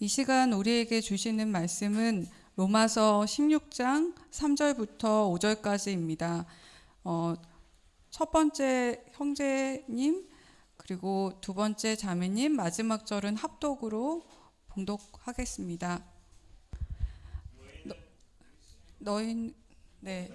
이 시간 우리에게 주시는 말씀은 로마서 16장 3절부터 5절까지입니다. 첫 번째 형제님, 그리고 두 번째 자매님, 마지막 절은 합독으로 봉독하겠습니다. 너희, 네.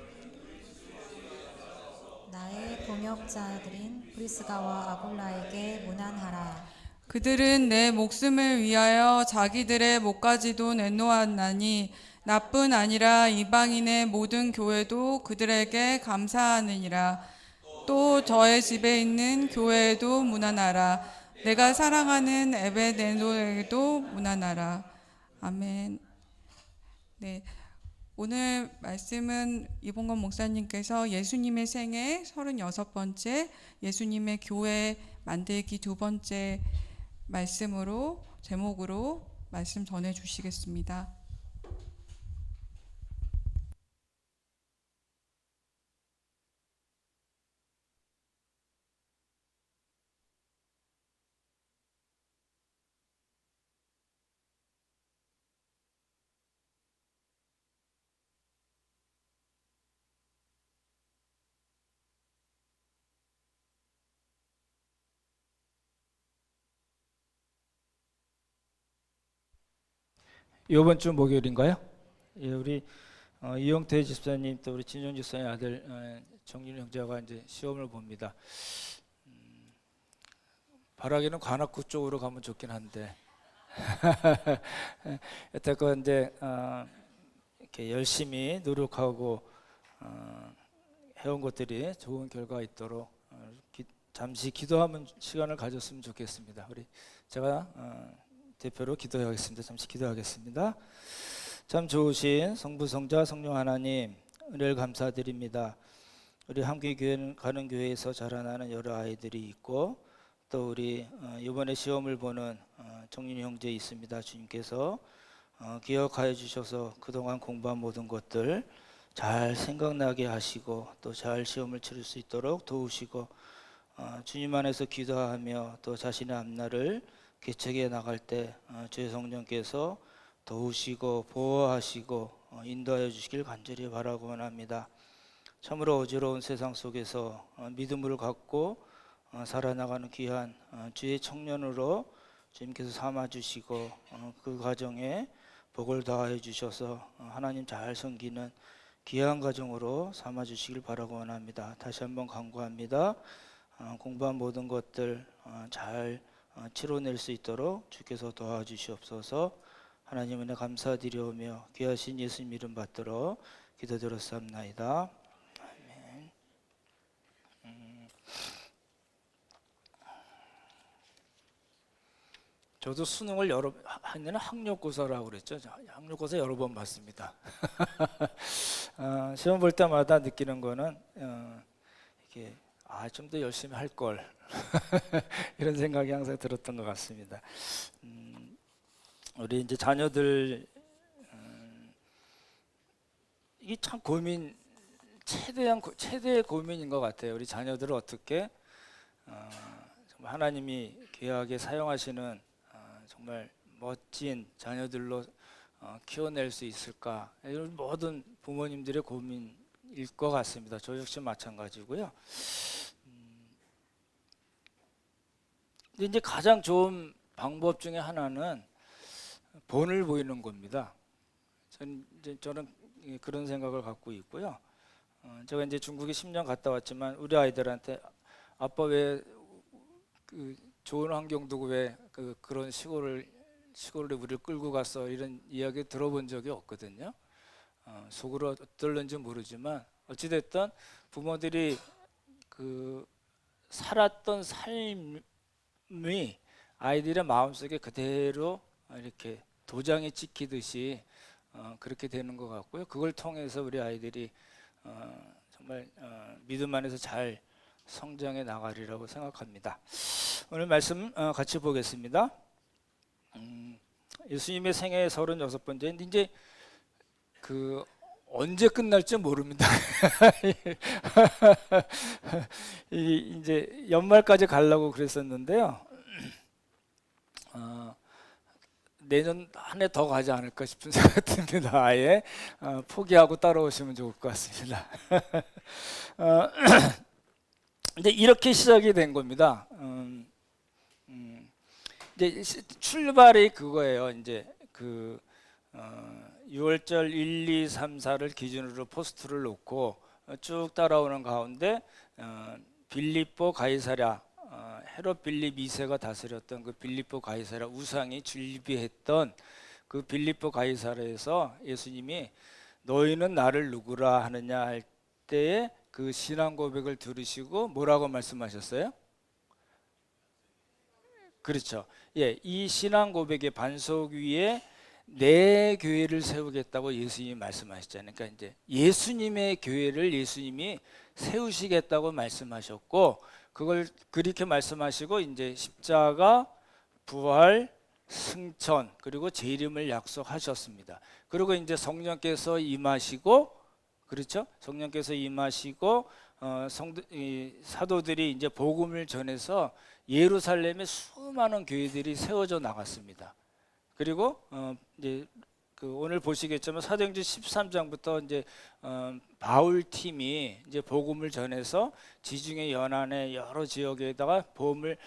나의 동역자들인 브리스가와 아굴라에게 문안하라. 그들은 내 목숨을 위하여 자기들의 목까지도 내놓았나니 나뿐 아니라 이방인의 모든 교회도 그들에게 감사하느니라. 또 저의 집에 있는 교회에도 문안하라. 내가 사랑하는 에베네도에게도 문안하라. 아멘. 네, 오늘 말씀은 이봉건 목사님께서 예수님의 생애 36번째, 예수님의 교회 만들기 두 번째 말씀으로, 제목으로 말씀 전해 주시겠습니다. 이번 주 목요일인가요? 예, 우리 이용태 집사님 또 우리 진용 집사님 아들 정윤 형제가 이제 시험을 봅니다. 바라기는 관악구 쪽으로 가면 좋긴 한데 여태껏 이제 이렇게 열심히 노력하고 해온 것들이 좋은 결과 있도록 잠시 기도하는 시간을 가졌으면 좋겠습니다. 우리 제가 대표로 기도하겠습니다. 잠시 기도하겠습니다. 참 좋으신 성부 성자 성령 하나님, 은혜를 감사드립니다. 우리 함께교회 가는 교회에서 자라나는 여러 아이들이 있고 또 우리 이번에 시험을 보는 정윤 형제 있습니다. 주님께서 기억하여 주셔서 그동안 공부한 모든 것들 잘 생각나게 하시고 또 잘 시험을 치를 수 있도록 도우시고 주님 안에서 기도하며 또 자신의 앞날을 개척해 나갈 때 주의 성령께서 도우시고 보호하시고 인도하여 주시길 간절히 바라고 원합니다. 참으로 어지러운 세상 속에서 믿음을 갖고 살아나가는 귀한 주의 청년으로 주님께서 삼아 주시고 그 가정에 복을 더하여 주셔서 하나님 잘 섬기는 귀한 가정으로 삼아 주시길 바라고 원합니다. 다시 한번 간구합니다. 공부한 모든 것들 잘 치러낼 수 있도록 주께서 도와주시옵소서. 하나님 은혜 감사드리오며 귀하신 예수님 이름 받들어 기도드렸사옵나이다. 아멘. 저도 수능을 한년에 학력고사라고 그랬죠. 학력고사 여러 번 봤습니다. 시험 볼 때마다 느끼는 거는 이게 좀 더 열심히 할 걸 이런 생각이 항상 들었던 것 같습니다. 우리 이제 자녀들 이게 참 최대의 고민인 것 같아요. 우리 자녀들을 어떻게 정말 하나님이 귀하게 사용하시는 정말 멋진 자녀들로 키워낼 수 있을까? 이런 모든 부모님들의 고민일 것 같습니다. 저 역시 마찬가지고요. 근데 이제 가장 좋은 방법 중에 하나는 본을 보이는 겁니다. 저는 그런 생각을 갖고 있고요. 제가 이제 중국에 10년 갔다 왔지만 우리 아이들한테 아빠 왜 그 좋은 환경 두고 왜 그런 시골에 우리를 끌고 갔어 이런 이야기 들어본 적이 없거든요. 속으로 어떨는지 모르지만 어찌됐든 부모들이 그 살았던 삶이 아이들의 마음속에 그대로 이렇게 도장이 찍히듯이 그렇게 되는 것 같고요. 그걸 통해서 우리 아이들이 정말 믿음 안에서 잘 성장해 나가리라고 생각합니다. 오늘 말씀 같이 보겠습니다. 예수님의 생애 36번째 이제 언제 끝날지 모릅니다. 이제 연말까지 가려고 그랬었는데요. 내년 한 해 더 가지 않을까 싶은 생각이 듭니다. 아예 포기하고 따라오시면 좋을 것 같습니다. 어, 이제 이렇게 시작이 된 겁니다. 이제 출발이 그거예요. 이제 6월절 1, 2, 3, 4를 기준으로 포스트를 놓고 쭉 따라오는 가운데 빌립보 가이사랴, 헤롯 빌립 2세가 다스렸던 그 빌립보 가이사랴 우상이 존귀했던 그 빌립보 가이사랴에서 예수님이 너희는 나를 누구라 하느냐 할 때에 그 신앙 고백을 들으시고 뭐라고 말씀하셨어요? 그렇죠. 예, 이 신앙 고백의 반석 위에 내 교회를 세우겠다고 예수님이 말씀하셨잖아요. 그러니까 이제 예수님의 교회를 예수님이 세우시겠다고 말씀하셨고, 그걸 그렇게 말씀하시고 이제 십자가, 부활, 승천 그리고 재림을 약속하셨습니다. 그리고 이제 성령께서 임하시고, 그렇죠? 성령께서 임하시고 사도들이 이제 복음을 전해서 예루살렘에 수많은 교회들이 세워져 나갔습니다. 그리고 이제 오늘 보시겠지만 사도행전 13장부터 이제 바울 팀이 이제 복음을 전해서 지중해 연안의 여러 지역에다가 복음을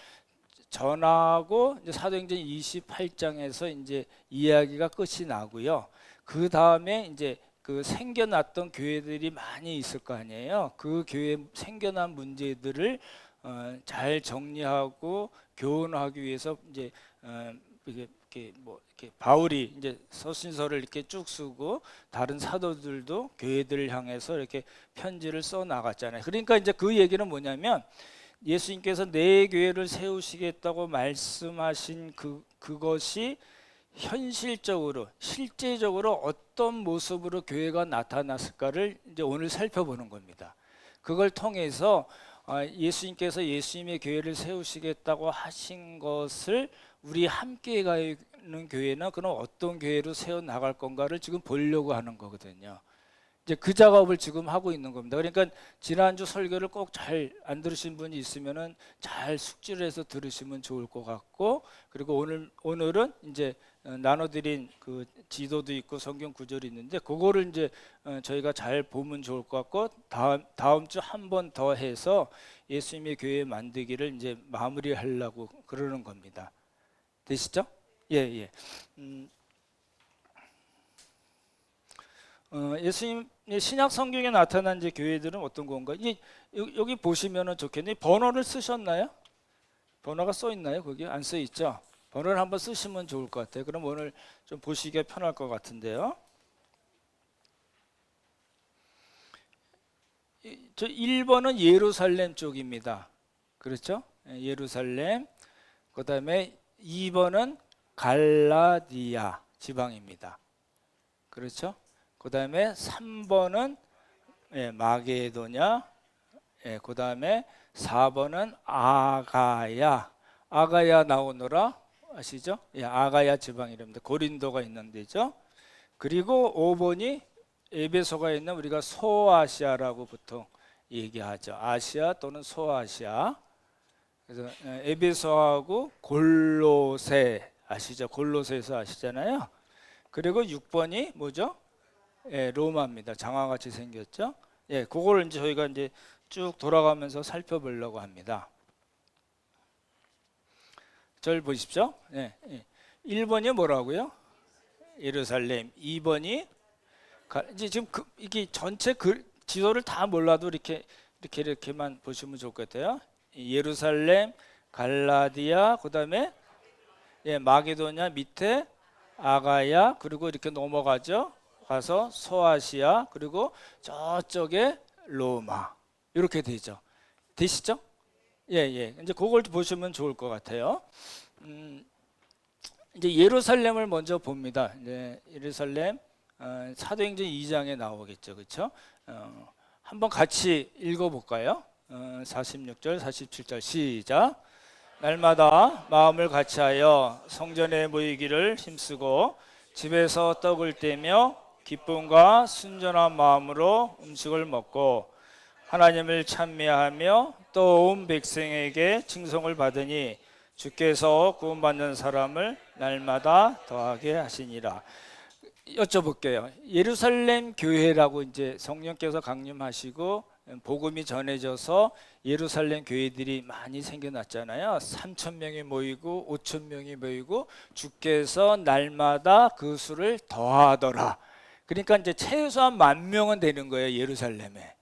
전하고 이제 사도행전 28장에서 이제 이야기가 끝이 나고요. 그 다음에 이제 그 생겨났던 교회들이 많이 있을 거 아니에요. 그 교회 생겨난 문제들을 잘 정리하고 교훈하기 위해서 이제 이렇게 바울이 이제 서신서를 이렇게 쭉 쓰고 다른 사도들도 교회들을 향해서 이렇게 편지를 써 나갔잖아요. 그러니까 이제 그 얘기는 뭐냐면 예수님께서 내 교회를 세우시겠다고 말씀하신 그것이 현실적으로 실제적으로 어떤 모습으로 교회가 나타났을까를 이제 오늘 살펴보는 겁니다. 그걸 통해서 예수님께서 예수님의 교회를 세우시겠다고 하신 것을 우리 함께 가는 교회는 그럼 어떤 교회로 세워 나갈 건가를 지금 보려고 하는 거거든요. 이제 그 작업을 지금 하고 있는 겁니다. 그러니까 지난주 설교를 꼭 잘 안 들으신 분이 있으면은 잘 숙지를 해서 들으시면 좋을 것 같고, 그리고 오늘은 이제 나눠드린 그 지도도 있고 성경 구절이 있는데 그거를 이제 저희가 잘 보면 좋을 것 같고, 다음 주 한 번 더 해서 예수님의 교회 만들기를 이제 마무리하려고 그러는 겁니다. 되시죠? 예. 예수님의 신약 성경에 나타난 이제 교회들은 어떤 건가? 여기 보시면은 좋겠네. 번호를 쓰셨나요? 번호가 써 있나요? 거기 안 써 있죠? 번호를 한번 쓰시면 좋을 것 같아요. 그럼 오늘 좀 보시기가 편할 것 같은데요. 저 1번은 예루살렘 쪽입니다. 그렇죠? 예루살렘. 그다음에 2번은 갈라디아 지방입니다. 그렇죠? 그다음에 3번은 마게도냐. 그다음에 4번은 아가야. 아가야 나오노라 아시죠? 아가야 지방 이름입니다. 고린도가 있는 데죠. 그리고 5번이 에베소가 있는 우리가 소아시아라고 보통 얘기하죠. 아시아 또는 소아시아. 그래서 에베소하고 골로새 아시죠? 골로새에서 아시잖아요. 그리고 6번이 뭐죠? 로마입니다. 장화같이 생겼죠? 그거를 이제 저희가 이제 쭉 돌아가면서 살펴보려고 합니다. 절 보십시오. 1번이 뭐라고요? 예루살렘. 2번이 이제 지금 이게 전체 지도를 다 몰라도 이렇게만 보시면 좋을 것 같아요. 예루살렘, 갈라디아, 그다음에 마게도냐 밑에 아가야, 그리고 이렇게 넘어가죠. 가서 소아시아, 그리고 저쪽에 로마. 이렇게 되죠. 되시죠? 이제 그걸 보시면 좋을 것 같아요. 이제 예루살렘을 먼저 봅니다. 예루살렘 사도행전 2장에 나오겠죠, 그렇죠? 한번 같이 읽어볼까요? 46절, 47절 시작. 날마다 마음을 같이하여 성전에 모이기를 힘쓰고 집에서 떡을 떼며 기쁨과 순전한 마음으로 음식을 먹고 하나님을 찬미하며 또 온 백성에게 칭송을 받으니 주께서 구원받는 사람을 날마다 더하게 하시니라. 여쭤볼게요. 예루살렘 교회라고 이제 성령께서 강림하시고 복음이 전해져서 예루살렘 교회들이 많이 생겨났잖아요. 3,000명이 모이고 5,000명이 모이고 주께서 날마다 그 수를 더하더라. 그러니까 이제 최소한 10,000명은 되는 거예요, 예루살렘에.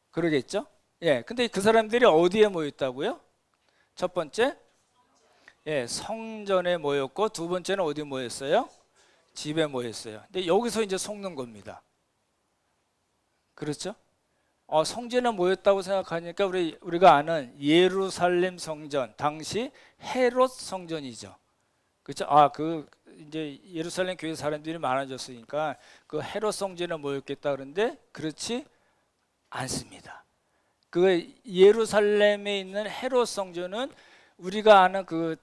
그러겠죠? 예. 근데 그 사람들이 어디에 모였다고요? 첫 번째, 예, 성전에 모였고 두 번째는 어디 모였어요? 집에 모였어요. 근데 여기서 이제 속는 겁니다. 그렇죠? 성전에 모였다고 생각하니까 우리가 아는 예루살렘 성전, 당시 헤롯 성전이죠. 그렇죠? 이제 예루살렘 교회 사람들이 많아졌으니까 그 헤롯 성전에 모였겠다 그러는데 그렇지 않습니다. 그 예루살렘에 있는 헤롯 성전은 우리가 아는 그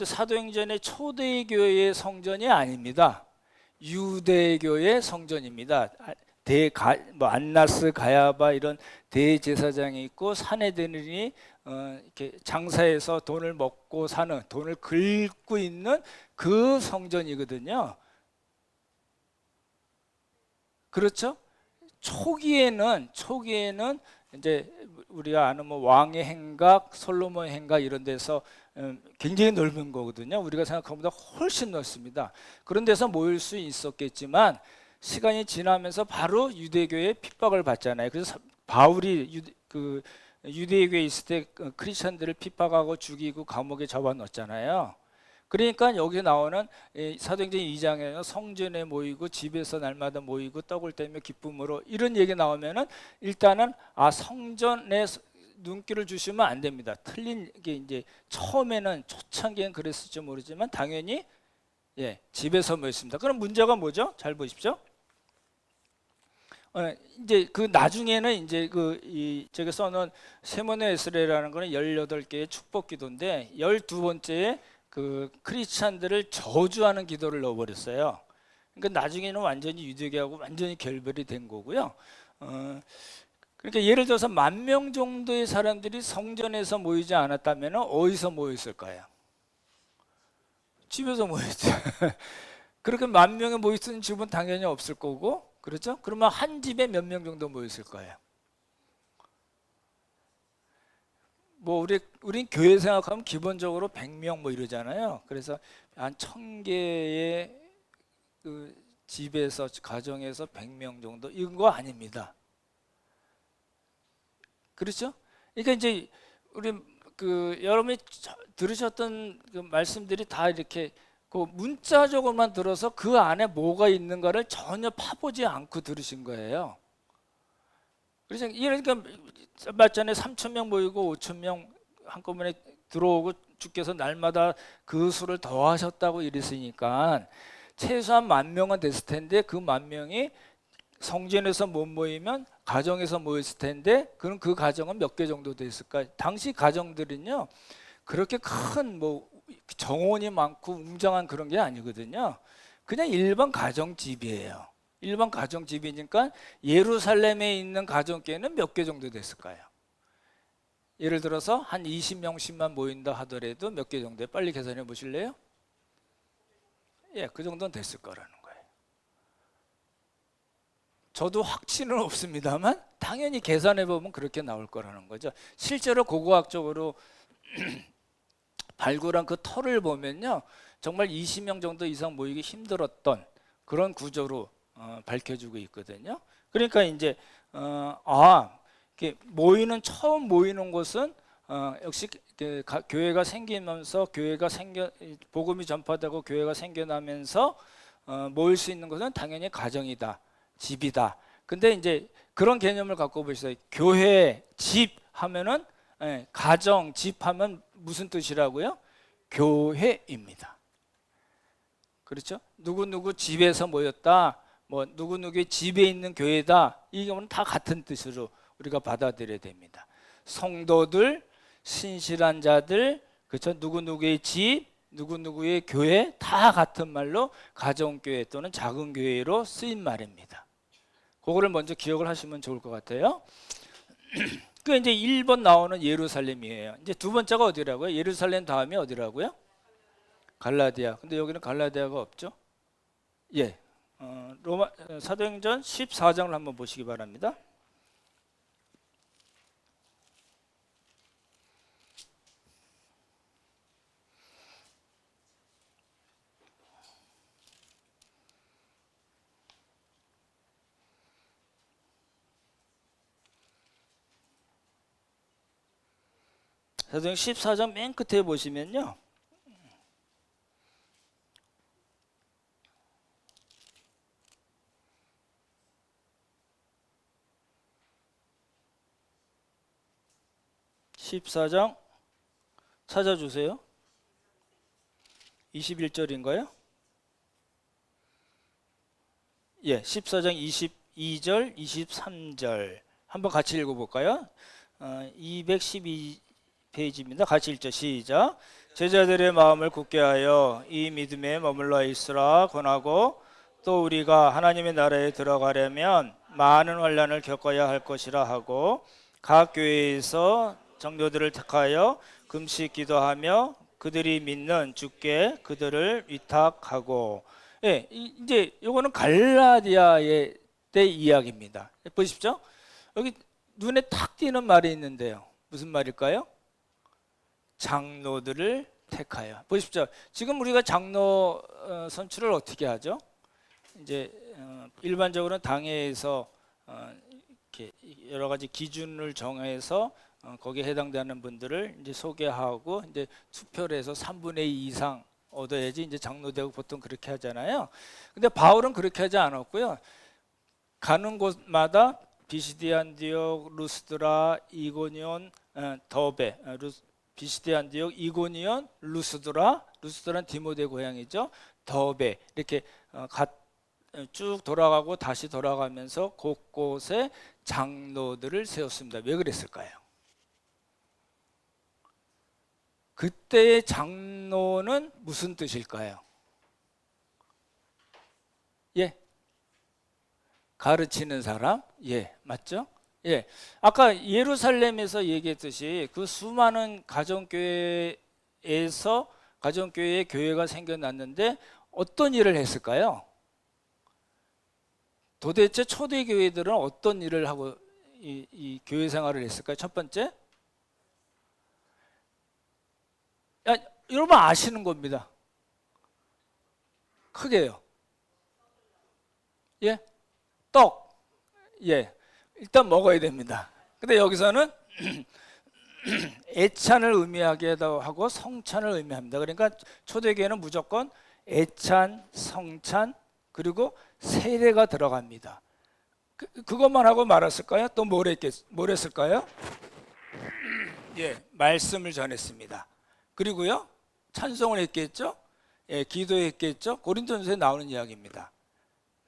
사도행전의 초대교회의 성전이 아닙니다. 유대교의 성전입니다. 안나스, 가야바 이런 대제사장이 있고 사내들이 이렇게 장사해서 돈을 먹고 사는, 돈을 긁고 있는 그 성전이거든요. 그렇죠? 초기에는 이제 우리가 아는 왕의 행각, 솔로몬 행각 이런 데서 굉장히 넓은 거거든요. 우리가 생각한 것보다 훨씬 넓습니다. 그런 데서 모일 수 있었겠지만 시간이 지나면서 바로 유대교의 핍박을 받잖아요. 그래서 바울이 유대교에 있을 때 크리스천들을 핍박하고 죽이고 감옥에 잡아넣었잖아요. 그러니까 여기 나오는 사도행전 2장에는 성전에 모이고 집에서 날마다 모이고 떡을 떼며 기쁨으로 이런 얘기 나오면은 일단은 성전에 눈길을 주시면 안 됩니다. 틀린 게 이제 처음에는 초창기엔 그랬을지 모르지만 당연히 집에서 모였습니다. 그럼 문제가 뭐죠? 잘 보십시오. 이제 그 나중에는 이제 제가 써놓은 세모네 에스레라는 거는 18개의 축복 기도인데 12번째에 그 크리스찬들을 저주하는 기도를 넣어버렸어요. 그러니까 나중에는 완전히 유대교하고 완전히 결별이 된 거고요. 그러니까 예를 들어서 10,000명 정도의 사람들이 성전에서 모이지 않았다면 어디서 모였을까요? 집에서 모였죠. 그렇게 10,000명이 모였는 집은 당연히 없을 거고, 그렇죠? 그러면 한 집에 몇 명 정도 모였을 거예요? 우린 교회 생각하면 기본적으로 100명 뭐 이러잖아요. 그래서 한 1,000개의 그 집에서 가정에서 100명 정도 이런 거 아닙니다. 그렇죠? 그러니까 이제 우리 여러분이 들으셨던 그 말씀들이 다 이렇게 그 문자적으로만 들어서 그 안에 뭐가 있는가를 전혀 파보지 않고 들으신 거예요. 그러니까 맞잖아요. 3,000명 모이고 5,000명 한꺼번에 들어오고 주께서 날마다 그 수를 더하셨다고 이랬으니까 최소한 10,000명은 됐을 텐데 그 10,000명이 성전에서 못 모이면 가정에서 모였을 텐데 그럼 그 가정은 몇 개 정도 됐을까? 당시 가정들은요 그렇게 큰 정원이 많고 웅장한 그런 게 아니거든요. 그냥 일반 가정집이에요. 일반 가정집이니까 예루살렘에 있는 가정교회는 몇 개 정도 됐을까요? 예를 들어서 한 20명씩만 모인다 하더라도 몇 개 정도에 빨리 계산해 보실래요? 그 정도는 됐을 거라는 거예요. 저도 확신은 없습니다만 당연히 계산해 보면 그렇게 나올 거라는 거죠. 실제로 고고학적으로 발굴한 그 터를 보면요, 정말 20명 정도 이상 모이기 힘들었던 그런 구조로 밝혀지고 있거든요. 그러니까 이제 처음 모이는 곳은 역시 교회가 생기면서 복음이 전파되고 교회가 생겨나면서 모일 수 있는 것은 당연히 가정이다, 집이다. 근데 이제 그런 개념을 갖고 보세요. 교회, 집 하면은 가정, 집 하면 무슨 뜻이라고요? 교회입니다. 그렇죠? 누구누구 집에서 모였다, 누구누구의 집에 있는 교회다, 이거는 다 같은 뜻으로 우리가 받아들여야 됩니다. 성도들, 신실한 자들, 그렇죠? 누구누구의 집, 누구누구의 교회 다 같은 말로 가정교회 또는 작은 교회로 쓰인 말입니다. 그거를 먼저 기억을 하시면 좋을 것 같아요. 그 이제 1번 나오는 예루살렘이에요. 이제 두 번째가 어디라고요? 예루살렘 다음이 어디라고요? 갈라디아. 근데 여기는 갈라디아가 없죠? 예. 로마 사도행전 14장을 한번 보시기 바랍니다. 사도행전 14장 맨 끝에 보시면요. (14장) 찾아주세요. 21절인가요? 예, 14장 22절, 23절 한번 같이 읽어볼까요? 212페이지입니다. 같이 읽죠. 시작. 제자들의 마음을 굳게 하여 이 믿음에 머물러 있으라 권하고, 또 우리가 하나님의 나라에 들어가려면 많은 환난을 겪어야 할 것이라 하고, 각 교회에서 정도들을 택하여 금식 기도하며 그들이 믿는 주께 그들을 위탁하고. 예, 이제 요거는 갈라디아의 때 이야기입니다. 보십시오. 여기 눈에 탁 띄는 말이 있는데요. 무슨 말일까요? 장로들을 택하여. 보십시오. 지금 우리가 장로 선출을 어떻게 하죠? 이제 일반적으로는 당회에서 이렇게 여러 가지 기준을 정해서 거기에 해당되는 분들을 이제 소개하고 이제 투표를 해서 3분의 2 이상 얻어야지 이제 장로되고 보통 그렇게 하잖아요. 근데 바울은 그렇게 하지 않았고요. 가는 곳마다 비시디 안디옥, 루스드라, 이고니온, 더베, 비시디 안디옥, 이고니온, 루스드라는 디모데 고향이죠. 더베 이렇게 쭉 돌아가고 다시 돌아가면서 곳곳에 장로들을 세웠습니다. 왜 그랬을까요? 그때의 장로는 무슨 뜻일까요? 예, 가르치는 사람? 예, 맞죠? 예, 아까 예루살렘에서 얘기했듯이 그 수많은 가정교회에 교회가 생겨났는데 어떤 일을 했을까요? 도대체 초대교회들은 어떤 일을 하고 이 교회 생활을 했을까요? 첫 번째, 여러분 아시는 겁니다. 크게요. 예, 떡. 예, 일단 먹어야 됩니다. 근데 여기서는 애찬을 의미하기도 하고 성찬을 의미합니다. 그러니까 초대교회는 무조건 애찬, 성찬, 그리고 세례가 들어갑니다. 그것만 하고 말았을까요? 또 뭘 했을까요? 예, 말씀을 전했습니다. 그리고요, 찬송을 했겠죠? 예, 기도했겠죠? 고린도전서에 나오는 이야기입니다.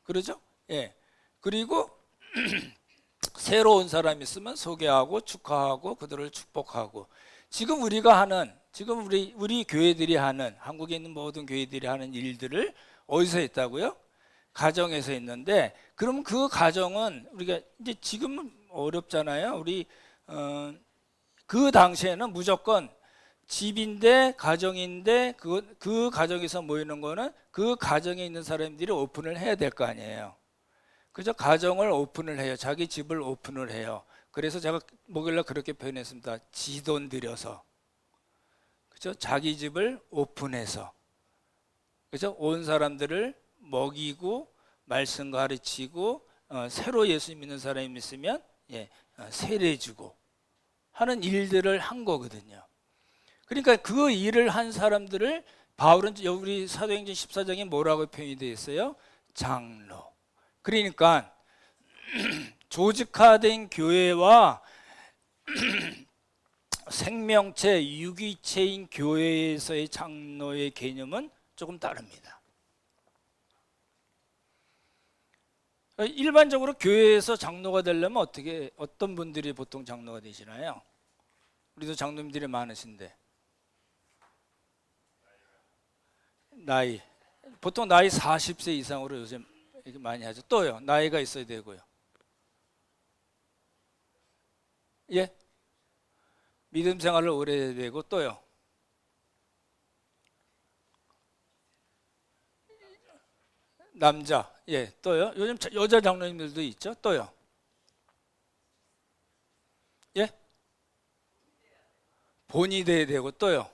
그러죠? 예. 그리고 새로운 사람이 있으면 소개하고 축하하고 그들을 축복하고. 지금 우리 교회들이 하는, 한국에 있는 모든 교회들이 하는 일들을 어디서 했다고요? 가정에서 했는데, 그럼 그 가정은 우리가 이제 지금은 어렵잖아요. 우리 그 당시에는 무조건 집인데 가정인데 그 가정에서 모이는 거는 그 가정에 있는 사람들이 오픈을 해야 될 거 아니에요. 그죠? 가정을 오픈을 해요. 자기 집을 오픈을 해요. 그래서 제가 목요일날 그렇게 표현했습니다. 지돈 들여서, 그죠? 자기 집을 오픈해서, 그죠? 온 사람들을 먹이고 말씀 가르치고 새로 예수 믿는 사람이 있으면 세례 주고 하는 일들을 한 거거든요. 그러니까 그 일을 한 사람들을 바울은 우리 사도행전 14장에 뭐라고 표현이 되어 있어요? 장로. 그러니까 조직화된 교회와 생명체, 유기체인 교회에서의 장로의 개념은 조금 다릅니다. 일반적으로 교회에서 장로가 되려면 어떤 분들이 보통 장로가 되시나요? 우리도 장로님들이 많으신데. 나이, 보통 나이 40세 이상으로 요즘 많이 하죠. 또요, 나이가 있어야 되고요. 예, 믿음 생활을 오래 해야 되고, 또요, 남자. 예, 또요. 요즘 여자 장로님들도 있죠. 또요. 예? 본이 돼야 되고 또요.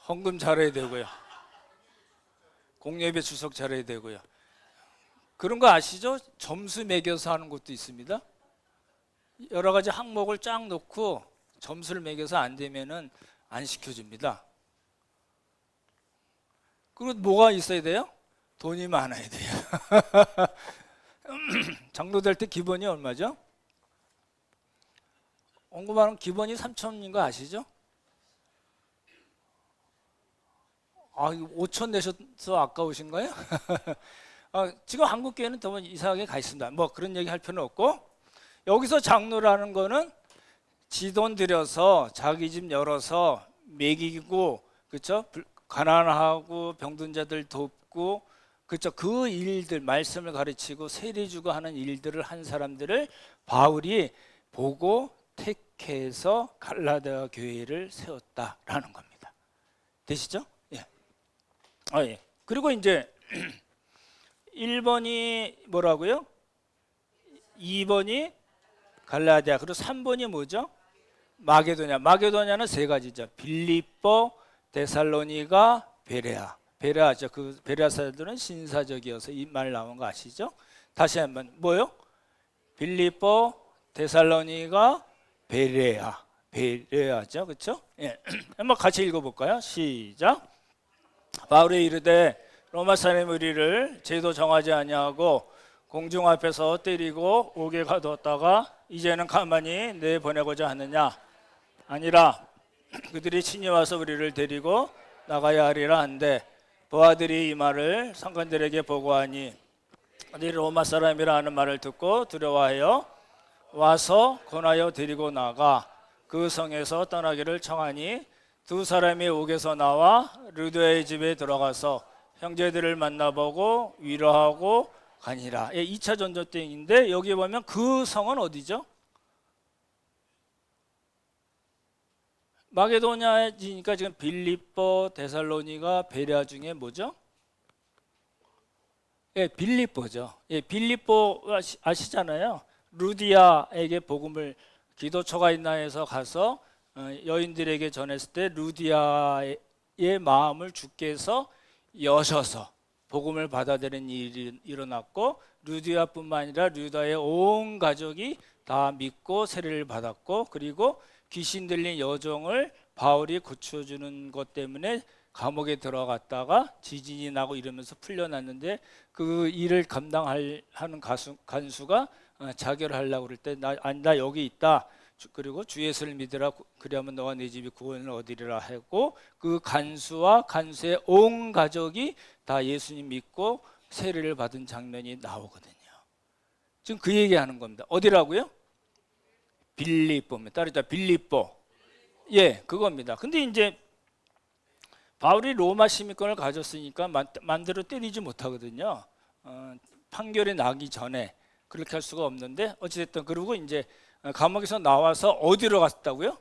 헌금 잘해야 되고요. 공예배 출석 잘해야 되고요. 그런 거 아시죠? 점수 매겨서 하는 것도 있습니다. 여러 가지 항목을 쫙 놓고 점수를 매겨서 안 되면은 안 시켜줍니다. 그리고 뭐가 있어야 돼요? 돈이 많아야 돼요. 장로 될 때 기본이 얼마죠? 언급하는 기본이 3,000인 거 아시죠? 아, 5천 내셔서 아까우신 거예요? 지금 한국교회는 더 이상하게 가 있습니다. 뭐 그런 얘기 할 필요는 없고, 여기서 장로라는 거는 지 돈 들여서 자기 집 열어서 먹이고, 그렇죠? 가난하고 병든 자들 돕고, 그렇죠? 그 일들, 말씀을 가르치고 세례 주고 하는 일들을 한 사람들을 바울이 보고 택해서 갈라디아 교회를 세웠다라는 겁니다. 되시죠? 예. 예. 그리고 이제 1번이 뭐라고요? 2번이 갈라디아, 그리고 3번이 뭐죠? 마게도냐. 마게도냐는 세 가지죠. 빌립보, 데살로니가, 베레아. 베레아죠. 그 베레아 사람들은 신사적이어서 이 말 나온 거 아시죠? 다시 한번 뭐요? 빌립보, 데살로니가, 베레아. 베레아죠. 그렇죠? 예. 한번 같이 읽어 볼까요? 시작. 바울이 이르되 로마 사람이 우리를 제도 정하지 아니하고 공중 앞에서 때리고 옥에 가두었다가 이제는 가만히 내보내고자 하느냐? 아니라 그들이 친히 와서 우리를 데리고 나가야 하리라 한데 부하들이 이 말을 상관들에게 보고하니 우리 로마 사람이라 하는 말을 듣고 두려워하여 와서 권하여 데리고 나가 그 성에서 떠나기를 청하니 두 사람이 옥에서 나와 르드의 집에 들어가서 형제들을 만나보고 위로하고 가니라. 2차 전쟁인데 여기 보면 그 성은 어디죠? 마게도냐지니까 지금 빌립보, 데살로니가, 베레아 중에 뭐죠? 예, 빌립보죠. 예, 빌립보 아시잖아요. 루디아에게 복음을 기도처가 있나 해서 가서 여인들에게 전했을 때 루디아의 마음을 주께서 여셔서 복음을 받아들이는 일이 일어났고 루디아뿐만 아니라 루디아의 온 가족이 다 믿고 세례를 받았고 그리고 귀신 들린 여종을 바울이 고쳐주는 것 때문에 감옥에 들어갔다가 지진이 나고 이러면서 풀려났는데 그 일을 감당하는 간수가 자결하려고 그럴 때 나 여기 있다. 그리고 주 예수를 믿으라. 그리하면 너와 네 집이 구원을 얻으리라 하고 그 간수와 간수의 온 가족이 다 예수님 믿고 세례를 받은 장면이 나오거든요. 지금 그 얘기하는 겁니다. 어디라고요? 빌립보입니다. 따르자 빌립보. 예, 그겁니다. 근데 이제 바울이 로마 시민권을 가졌으니까 마음대로 때리지 못하거든요. 판결이 나기 전에 그렇게 할 수가 없는데 어찌됐든 그러고 이제 감옥에서 나와서 어디로 갔다고요?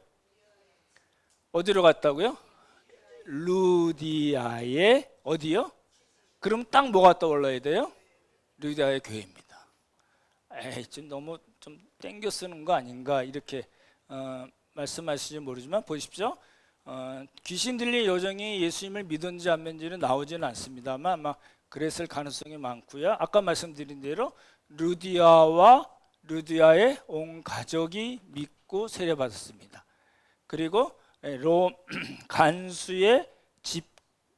어디로 갔다고요? 루디아의 어디요? 그럼 딱 뭐가 떠올라야 돼요? 루디아의 교회입니다. 지금 너무 좀 땡겨 쓰는 거 아닌가 이렇게 말씀하실지 모르지만 보십시오. 귀신 들린 여종이 예수님을 믿은지 안 믿은지는 나오지는 않습니다만 아마 그랬을 가능성이 많고요. 아까 말씀드린 대로 루디아와 루디아의 온 가족이 믿고 세례받았습니다. 그리고 간수의 집,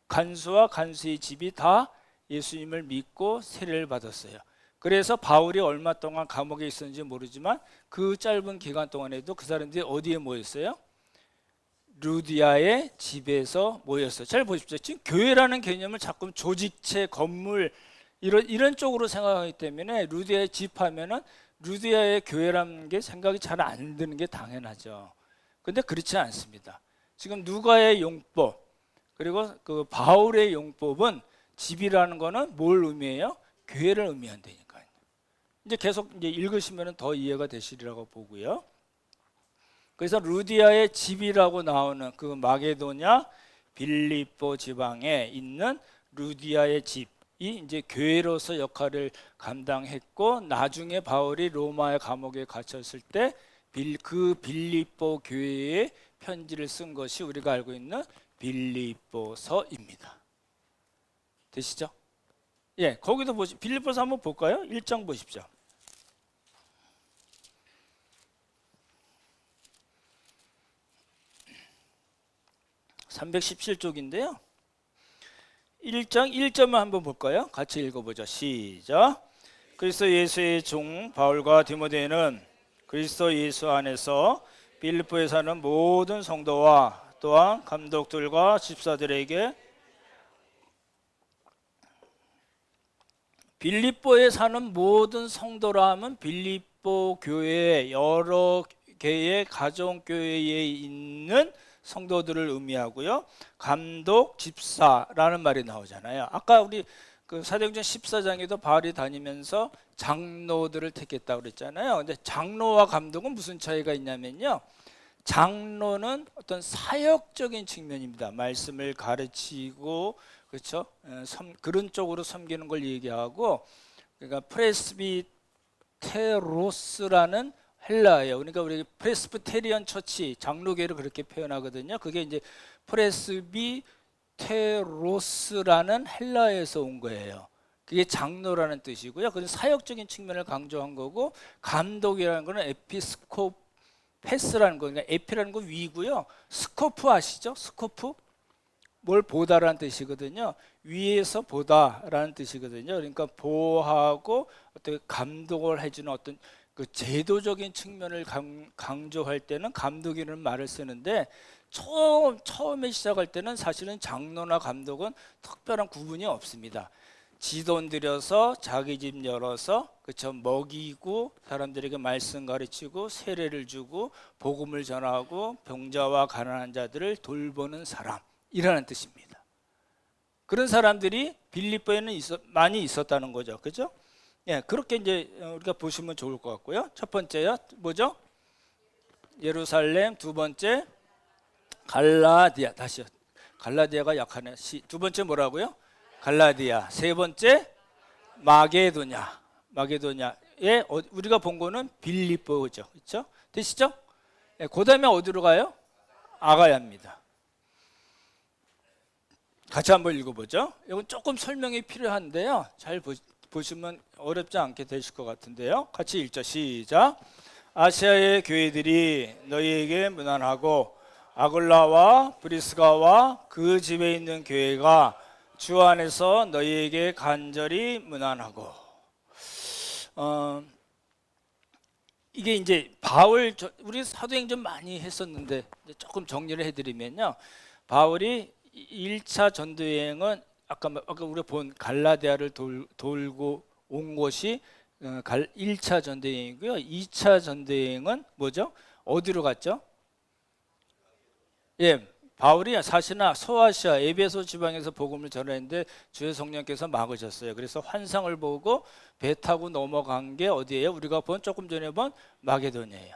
간수와 간수의 집이 다 예수님을 믿고 세례를 받았어요. 그래서 바울이 얼마 동안 감옥에 있었는지 모르지만 그 짧은 기간 동안에도 그 사람들이 어디에 모였어요? 루디아의 집에서 모였어요. 잘 보십시오. 지금 교회라는 개념을 자꾸 조직체, 건물 이런 쪽으로 생각하기 때문에 루디아의 집 하면은 루디아의 교회라는 게 생각이 잘 안 드는 게 당연하죠. 근데 그렇지 않습니다. 지금 누가의 용법 그리고 그 바울의 용법은 집이라는 거는 뭘 의미해요? 교회를 의미한다니까요. 이제 계속 이제 읽으시면 더 이해가 되시리라고 보고요. 그래서 루디아의 집이라고 나오는 그 마게도냐 빌립보 지방에 있는 루디아의 집이 이제 교회로서 역할을 감당했고, 나중에 바울이 로마의 감옥에 갇혔을 때 그 빌립보 교회에 편지를 쓴 것이 우리가 알고 있는 빌립보서입니다. 되시죠? 예, 거기도 빌립보서 한번 볼까요? 1장 보십시오. 317쪽인데요. 1장 1절만 한번 볼까요? 같이 읽어보죠. 시작. 그리스도 예수의 종 바울과 디모데는 그리스도 예수 안에서 빌립보에 사는 모든 성도와 또한 감독들과 집사들에게, 빌립보에 사는 모든 성도라 하면 빌립보 교회 여러 개의 가정교회에 있는 성도들을 의미하고요. 감독, 집사라는 말이 나오잖아요. 아까 우리 그 사도행전 14장에도 바울이 다니면서 장로들을 택했다고 그랬잖아요. 근데 장로와 감독은 무슨 차이가 있냐면요. 장로는 어떤 사역적인 측면입니다. 말씀을 가르치고, 그렇죠? 그런 쪽으로 섬기는 걸 얘기하고, 그러니까 프레스비테로스라는 헬라예요. 그러니까 우리 프레스비테리언 처치, 장로교를 그렇게 표현하거든요. 그게 이제 프레스비테로스라는 헬라에서 온 거예요. 그게 장로라는 뜻이고요. 그래서 사역적인 측면을 강조한 거고, 감독이라는 거는 에피스코페스라는 거, 그러니까 에피라는 거 위고요. 스코프 아시죠? 스코프? 뭘 보다라는 뜻이거든요. 위에서 보다라는 뜻이거든요. 그러니까 보호하고 어떻게 감독을 해주는 어떤 그 제도적인 측면을 강조할 때는 감독이라는 말을 쓰는데, 처음에 시작할 때는 사실은 장로나 감독은 특별한 구분이 없습니다. 지돈 들여서 자기 집 열어서, 그쵸, 먹이고 사람들에게 말씀 가르치고 세례를 주고 복음을 전하고 병자와 가난한 자들을 돌보는 사람이라는 뜻입니다. 그런 사람들이 빌립보에는 많이 있었다는 거죠. 그죠? 예, 그렇게 이제 우리가 보시면 좋을 것 같고요. 첫 번째요, 뭐죠? 예루살렘. 두 번째 갈라디아. 다시요. 갈라디아가 약하네. 두 번째 뭐라고요? 갈라디아. 세 번째 마게도냐. 마게도냐에 우리가 본 거는 빌립보죠. 그렇죠? 되시죠? 예, 그다음에 어디로 가요? 아가야입니다. 같이 한번 읽어보죠. 이건 조금 설명이 필요한데요. 잘 보시면 어렵지 않게 되실 것 같은데요. 같이 읽죠. 시작. 아시아의 교회들이 너희에게 문안하고, 아굴라와 브리스가와 그 집에 있는 교회가 주 안에서 너희에게 간절히 문안하고. 이게 이제 바울, 우리 사도행전 많이 했었는데 조금 정리를 해드리면요. 바울이 1차 전도여행은 아까 우리가 본 갈라디아를 돌고 온 곳이 1차 전도여행이고요. 2차 전도여행은 뭐죠? 어디로 갔죠? 예, 바울이 사실은 소아시아 에베소 지방에서 복음을 전했는데 주의 성령께서 막으셨어요. 그래서 환상을 보고 배 타고 넘어간 게 어디예요? 우리가 조금 전에 본 마게도냐예요.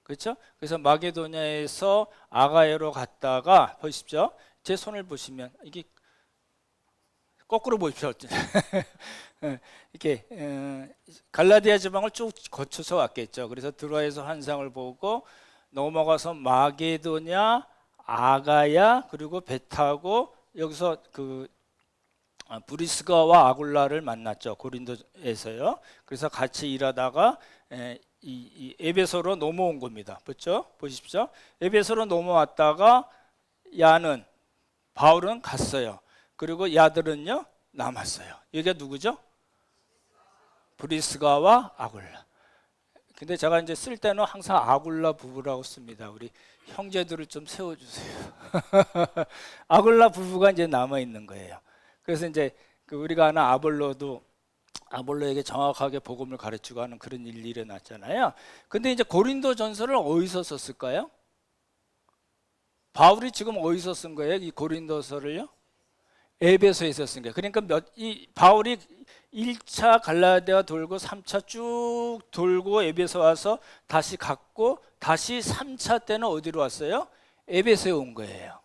그렇죠? 그래서 마게도냐에서 아가야로 갔다가, 보십시오. 제 손을 보시면 이게 거꾸로 보십시오. 이렇게 갈라디아 지방을 쭉 거쳐서 왔겠죠. 그래서 드로아에서 환상을 보고 넘어가서 마게도냐, 아가야, 그리고 배 타고 여기서 그 브리스가와 아굴라를 만났죠. 고린도에서요. 그래서 같이 일하다가 이 에베소로 넘어온 겁니다. 그렇죠? 보십시오. 에베소로 넘어왔다가 바울은 갔어요. 그리고 야들은요 남았어요. 이게 누구죠? 브리스가와 아굴라. 근데 제가 이제 쓸 때는 항상 아굴라 부부라고 씁니다. 우리 형제들을 좀 세워주세요. 아굴라 부부가 이제 남아 있는 거예요. 그래서 이제 우리가 아는 아볼로에게 정확하게 복음을 가르치고 하는 그런 일이 일어났잖아요. 근데 이제 고린도 전서를 어디서 썼을까요? 바울이 지금 어디서 쓴 거예요? 이 고린도서를요? 에베소에서 쓴 거예요. 그러니까 바울이 1차 갈라디아 돌고 3차 쭉 돌고 에베소 와서 다시 갔고, 다시 3차 때는 어디로 왔어요? 에베소에 온 거예요.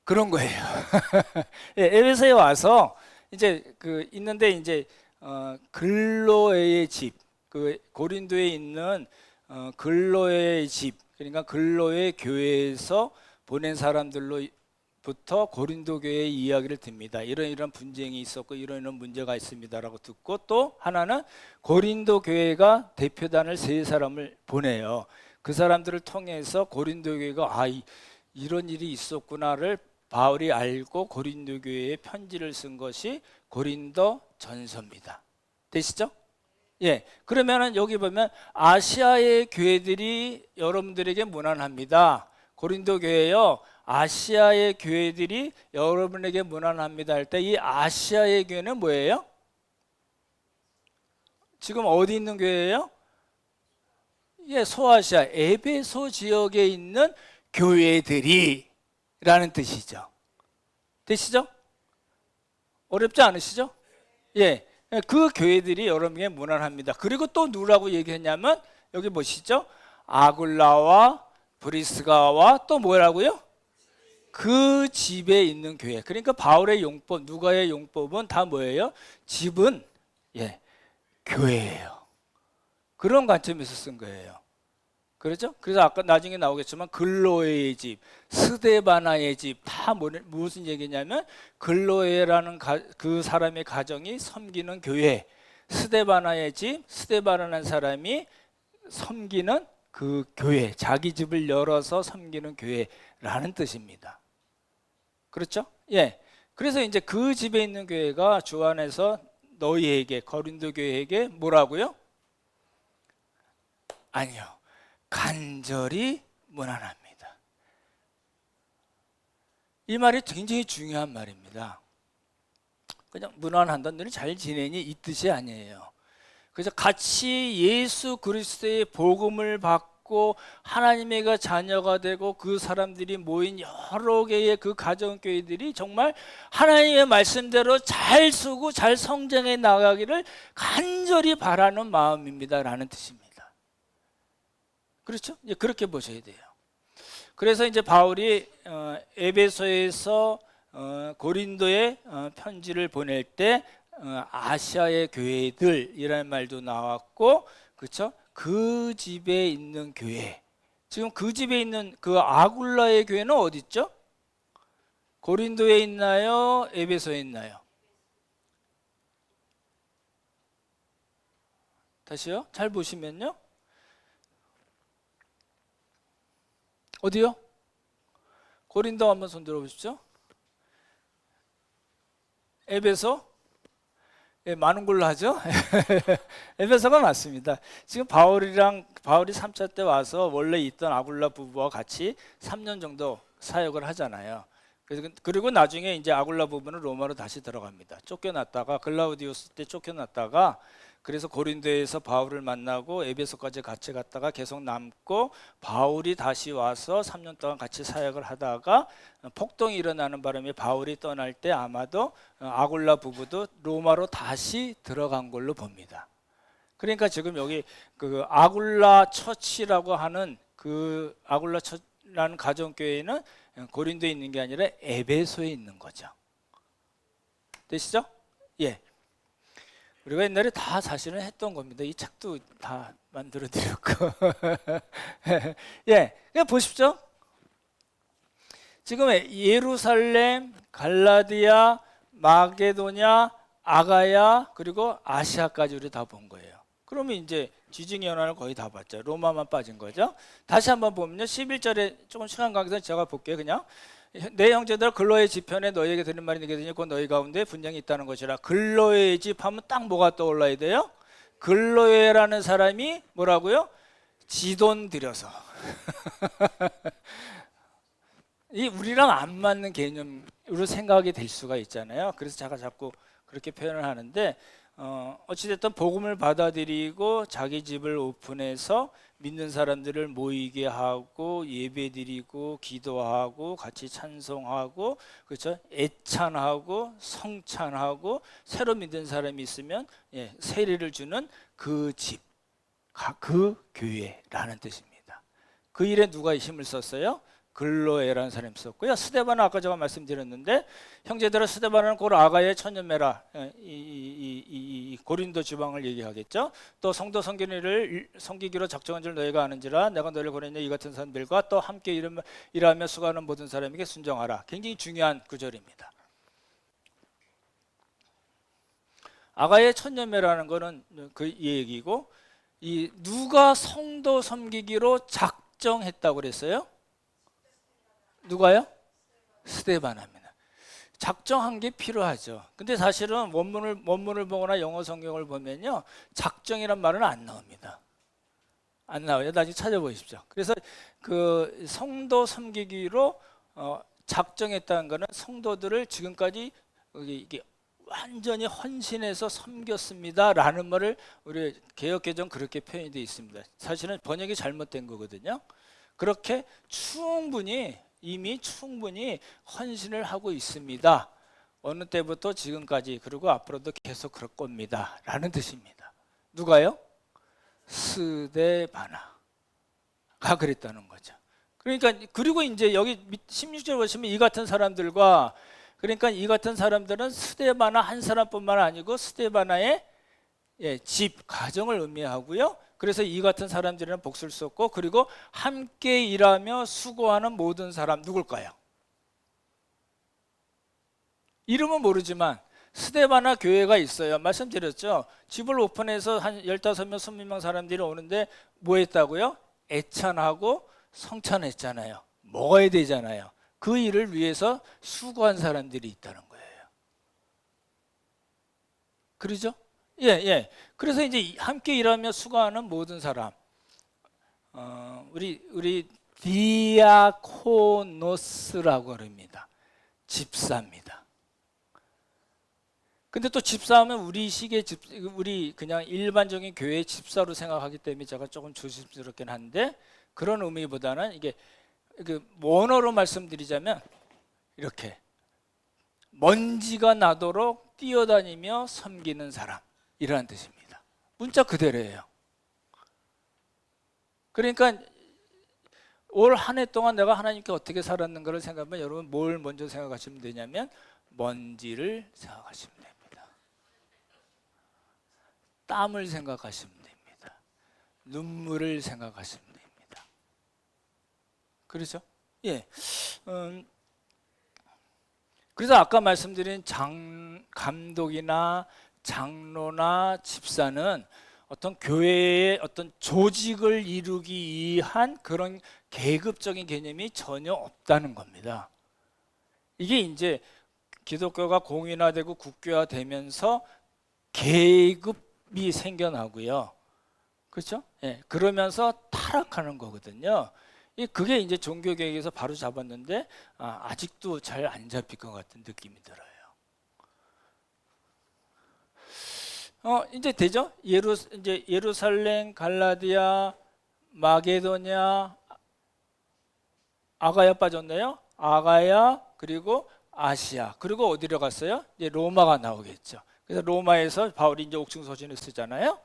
그런 거예요. 예, 에베소에 와서 이제 있는데 이제 글로에의 집, 고린도에 있는 글로에의 집, 그러니까 글로의 교회에서 보낸 사람들로부터 고린도 교회의 이야기를 듭니다. 이런 분쟁이 있었고 이런 문제가 있습니다라고 듣고, 또 하나는 고린도 교회가 대표단을 3사람을 보내요. 그 사람들을 통해서 고린도 교회가 이런 일이 있었구나를 바울이 알고 고린도 교회에 편지를 쓴 것이 고린도 전서입니다. 되시죠? 예. 그러면은 여기 보면 아시아의 교회들이 여러분들에게 문안합니다. 고린도 교회요. 아시아의 교회들이 여러분에게 문안합니다 할 때 이 아시아의 교회는 뭐예요? 지금 어디 있는 교회예요? 예, 소아시아 에베소 지역에 있는 교회들이 라는 뜻이죠. 되시죠? 어렵지 않으시죠? 예, 그 교회들이 여러분에게 문안합니다. 그리고 또 누구라고 얘기했냐면 여기 보시죠. 아굴라와 브리스가와 또 뭐라고요? 그 집에 있는 교회. 그러니까 바울의 용법, 누가의 용법은 다 뭐예요? 집은 교회예요. 그런 관점에서 쓴 거예요. 그렇죠? 그래서 아까 나중에 나오겠지만 글로에의 집, 스데바나의 집 다 무슨 얘기냐면 글로에라는 그 사람의 가정이 섬기는 교회, 스데바나의 집, 스데바나라는 사람이 섬기는 그 교회, 자기 집을 열어서 섬기는 교회라는 뜻입니다. 그렇죠? 예. 그래서 이제 그 집에 있는 교회가 주 안에서 너희에게, 고린도 교회에게 뭐라고요? 아니요. 간절히 문안합니다. 이 말이 굉장히 중요한 말입니다. 그냥 문안한다, 너는 잘 지내니 이 뜻이 아니에요. 그래서 같이 예수 그리스도의 복음을 받고 하나님의 자녀가 되고 그 사람들이 모인 여러 개의 그 가정교회들이 정말 하나님의 말씀대로 잘 쓰고 잘 성장해 나가기를 간절히 바라는 마음입니다 라는 뜻입니다. 그렇죠? 이제 그렇게 보셔야 돼요. 그래서 이제 바울이 에베소에서 고린도에 편지를 보낼 때 아시아의 교회들이라는 말도 나왔고, 그렇죠? 그 집에 있는 교회. 지금 그 집에 있는 그 아굴라의 교회는 어디 있죠? 고린도에 있나요? 에베소에 있나요? 다시요? 잘 보시면요. 어디요? 고린도 한번 손 들어보십시오. 에베소? 예, 많은 걸로 하죠. 에베소가 맞습니다. 지금 바울이 3차 때 와서 원래 있던 아굴라 부부와 같이 3년 정도 사역을 하잖아요. 그리고 나중에 이제 아굴라 부부는 로마로 다시 들어갑니다. 쫓겨났다가 글라우디우스 때 쫓겨났다가 그래서 고린도에서 바울을 만나고 에베소까지 같이 갔다가 계속 남고, 바울이 다시 와서 3년 동안 같이 사역을 하다가 폭동이 일어나는 바람에 바울이 떠날 때 아마도 아굴라 부부도 로마로 다시 들어간 걸로 봅니다. 그러니까 지금 여기 그 아굴라 처치라고 하는 그 아굴라 처치라는 가정교회는 고린도에 있는 게 아니라 에베소에 있는 거죠. 되시죠? 예. 우리가 옛날에 다 사실은 했던 겁니다. 이 책도 다 만들어 드렸고. 예, 그냥 보십시오. 지금 예루살렘, 갈라디아, 마게도냐, 아가야, 그리고 아시아까지 우리 다 본 거예요. 그러면 이제 지중해 연안을 거의 다 봤죠. 로마만 빠진 거죠. 다시 한번 보면요. 11절에 조금 시간 관계상 제가 볼게요. 그냥 내 형제들 글로의 집편에 너희에게 드린 말이 내게 되니 곧 너희 가운데 분쟁이 있다는 것이라. 글로의 집 하면 딱 뭐가 떠올라야 돼요? 글로에라는 사람이 뭐라고요? 지돈 들여서. 이 우리랑 안 맞는 개념으로 생각이 될 수가 있잖아요. 그래서 제가 자꾸 그렇게 표현을 하는데, 어찌됐든 복음을 받아들이고 자기 집을 오픈해서 믿는 사람들을 모이게 하고 예배드리고 기도하고 같이 찬송하고, 그렇죠? 애찬하고 성찬하고 새로 믿는 사람이 있으면 세례를 주는 그 집, 그 교회라는 뜻입니다. 그 일에 누가 힘을 썼어요? 글로에라는 사람이 있었고요. 스데바나 아까 제가 말씀드렸는데 형제들아 스데바나는 곧 아가의 천년매라 이 고린도 지방을 얘기하겠죠. 또 성도 섬기기로 작정한 줄 너희가 아는지라 내가 너희를 보내니 이 같은 사람들과 또 함께 일하며 수고하는 모든 사람에게 순종하라. 굉장히 중요한 구절입니다. 아가의 천년매라는 거는 그 얘기고 이 누가 성도 섬기기로 작정했다고 그랬어요? 누가요? 스데바나입니다. 작정한 게 필요하죠. 근데 사실은 원문을 보거나 영어 성경을 보면요, 작정이란 말은 안 나옵니다. 안 나와요. 나중에 찾아보십시오. 그래서 그 성도 섬기기로 작정했다는 것은 성도들을 지금까지 이게 완전히 헌신해서 섬겼습니다라는 말을 우리 개역개정 그렇게 표현이 되어 있습니다. 사실은 번역이 잘못된 거거든요. 그렇게 이미 충분히 헌신을 하고 있습니다. 어느 때부터 지금까지 그리고 앞으로도 계속 그럴 겁니다 라는 뜻입니다. 누가요? 스데바나가 그랬다는 거죠. 그러니까 그리고 이제 여기 16절 보시면 이 같은 사람들과, 그러니까 이 같은 사람들은 스데바나 한 사람뿐만 아니고 스데바나의 집, 가정을 의미하고요. 그래서 이 같은 사람들은 복수를 썼고, 그리고 함께 일하며 수고하는 모든 사람 누굴까요? 이름은 모르지만 스데바나 교회가 있어요. 말씀드렸죠. 집을 오픈해서 한 15명, 20명 사람들이 오는데 뭐 했다고요? 애찬하고 성찬했잖아요. 먹어야 되잖아요. 그 일을 위해서 수고한 사람들이 있다는 거예요. 그러죠? 예. 그래서 이제 함께 일하며 수고하는 모든 사람, 우리 디아코노스라고 합니다. 집사입니다. 근데 또 집사하면 우리 그냥 일반적인 교회 집사로 생각하기 때문에 제가 조금 조심스럽긴 한데, 그런 의미보다는 이게 원어로 말씀드리자면 이렇게 먼지가 나도록 뛰어다니며 섬기는 사람, 이라는 뜻입니다. 문자 그대로예요. 그러니까 올 한 해 동안 내가 하나님께 어떻게 살았는가를 생각하면 여러분 뭘 먼저 생각하시면 되냐면 먼지를 생각하시면 됩니다. 땀을 생각하시면 됩니다. 눈물을 생각하시면 됩니다. 그렇죠? 예. 그래서 아까 말씀드린 감독이나 장로나 집사는 어떤 교회의 어떤 조직을 이루기 위한 그런 계급적인 개념이 전혀 없다는 겁니다. 이게 이제 기독교가 공인화되고 국교화되면서 계급이 생겨나고요. 그렇죠? 예, 그러면서 타락하는 거거든요. 그게 이제 종교개혁에서 바로 잡았는데 아직도 잘 안 잡힐 것 같은 느낌이 들어요. 이제 되죠? 이제 예루살렘, 갈라디아, 마게도냐, 아가야 빠졌네요. 아가야, 그리고 아시아, 그리고 어디로 갔어요? 이제 로마가 나오겠죠. 그래서 로마에서 바울이 이제 옥중 서신을 쓰잖아요.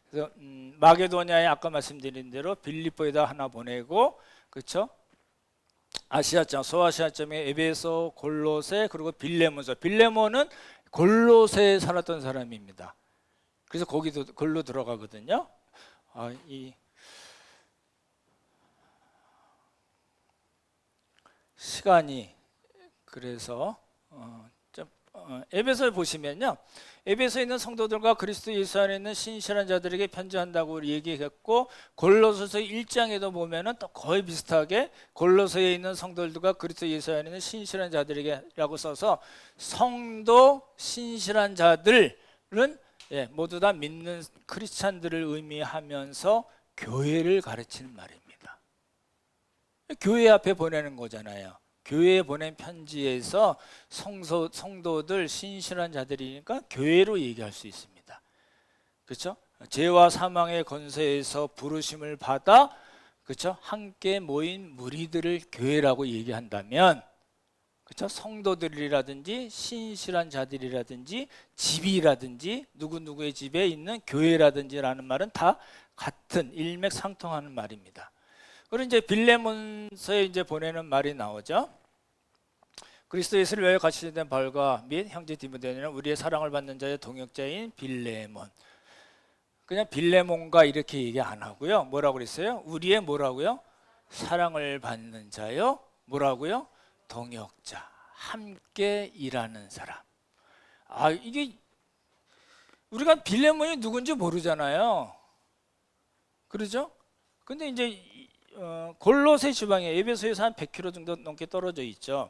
그래서 마게도냐에 아까 말씀드린 대로 빌립보에다 하나 보내고, 그렇죠? 아시아점, 소아시아점에 에베소, 골로새, 그리고 빌레몬서. 빌레몬은 골로새에 살았던 사람입니다. 그래서 거기도 글로 들어가거든요. 이 시간이 그래서 에베소에 보시면요, 에베소에 있는 성도들과 그리스도 예수 안에 있는 신실한 자들에게 편지한다고 얘기했고, 골로새서 1장에도 보면은 또 거의 비슷하게 골로새에 있는 성도들과 그리스도 예수 안에 있는 신실한 자들에게라고 써서 성도 신실한 자들은 모두 다 믿는 크리스찬들을 의미하면서 교회를 가르치는 말입니다. 교회 앞에 보내는 거잖아요. 교회에 보낸 편지에서 성도들 신실한 자들이니까 교회로 얘기할 수 있습니다. 그렇죠? 죄와 사망의 권세에서 부르심을 받아, 그렇죠? 함께 모인 무리들을 교회라고 얘기한다면, 그렇죠? 성도들이라든지 신실한 자들이라든지 집이라든지 누구누구의 집에 있는 교회라든지라는 말은 다 같은 일맥상통하는 말입니다. 그리고 이제 빌레몬서에 이제 보내는 말이 나오죠. 그리스도 예수를 위하여 같이 된 바울과 및 형제 디모데는 우리의 사랑을 받는 자의 동역자인 빌레몬. 그냥 빌레몬과 이렇게 얘기 안 하고요. 뭐라고 그랬어요? 우리의 뭐라고요? 사랑을 받는 자요. 뭐라고요? 동역자. 함께 일하는 사람. 이게 우리가 빌레몬이 누군지 모르잖아요. 그러죠? 근데 이제 골로새 지방에 에베소에서 한 100km 정도 넘게 떨어져 있죠.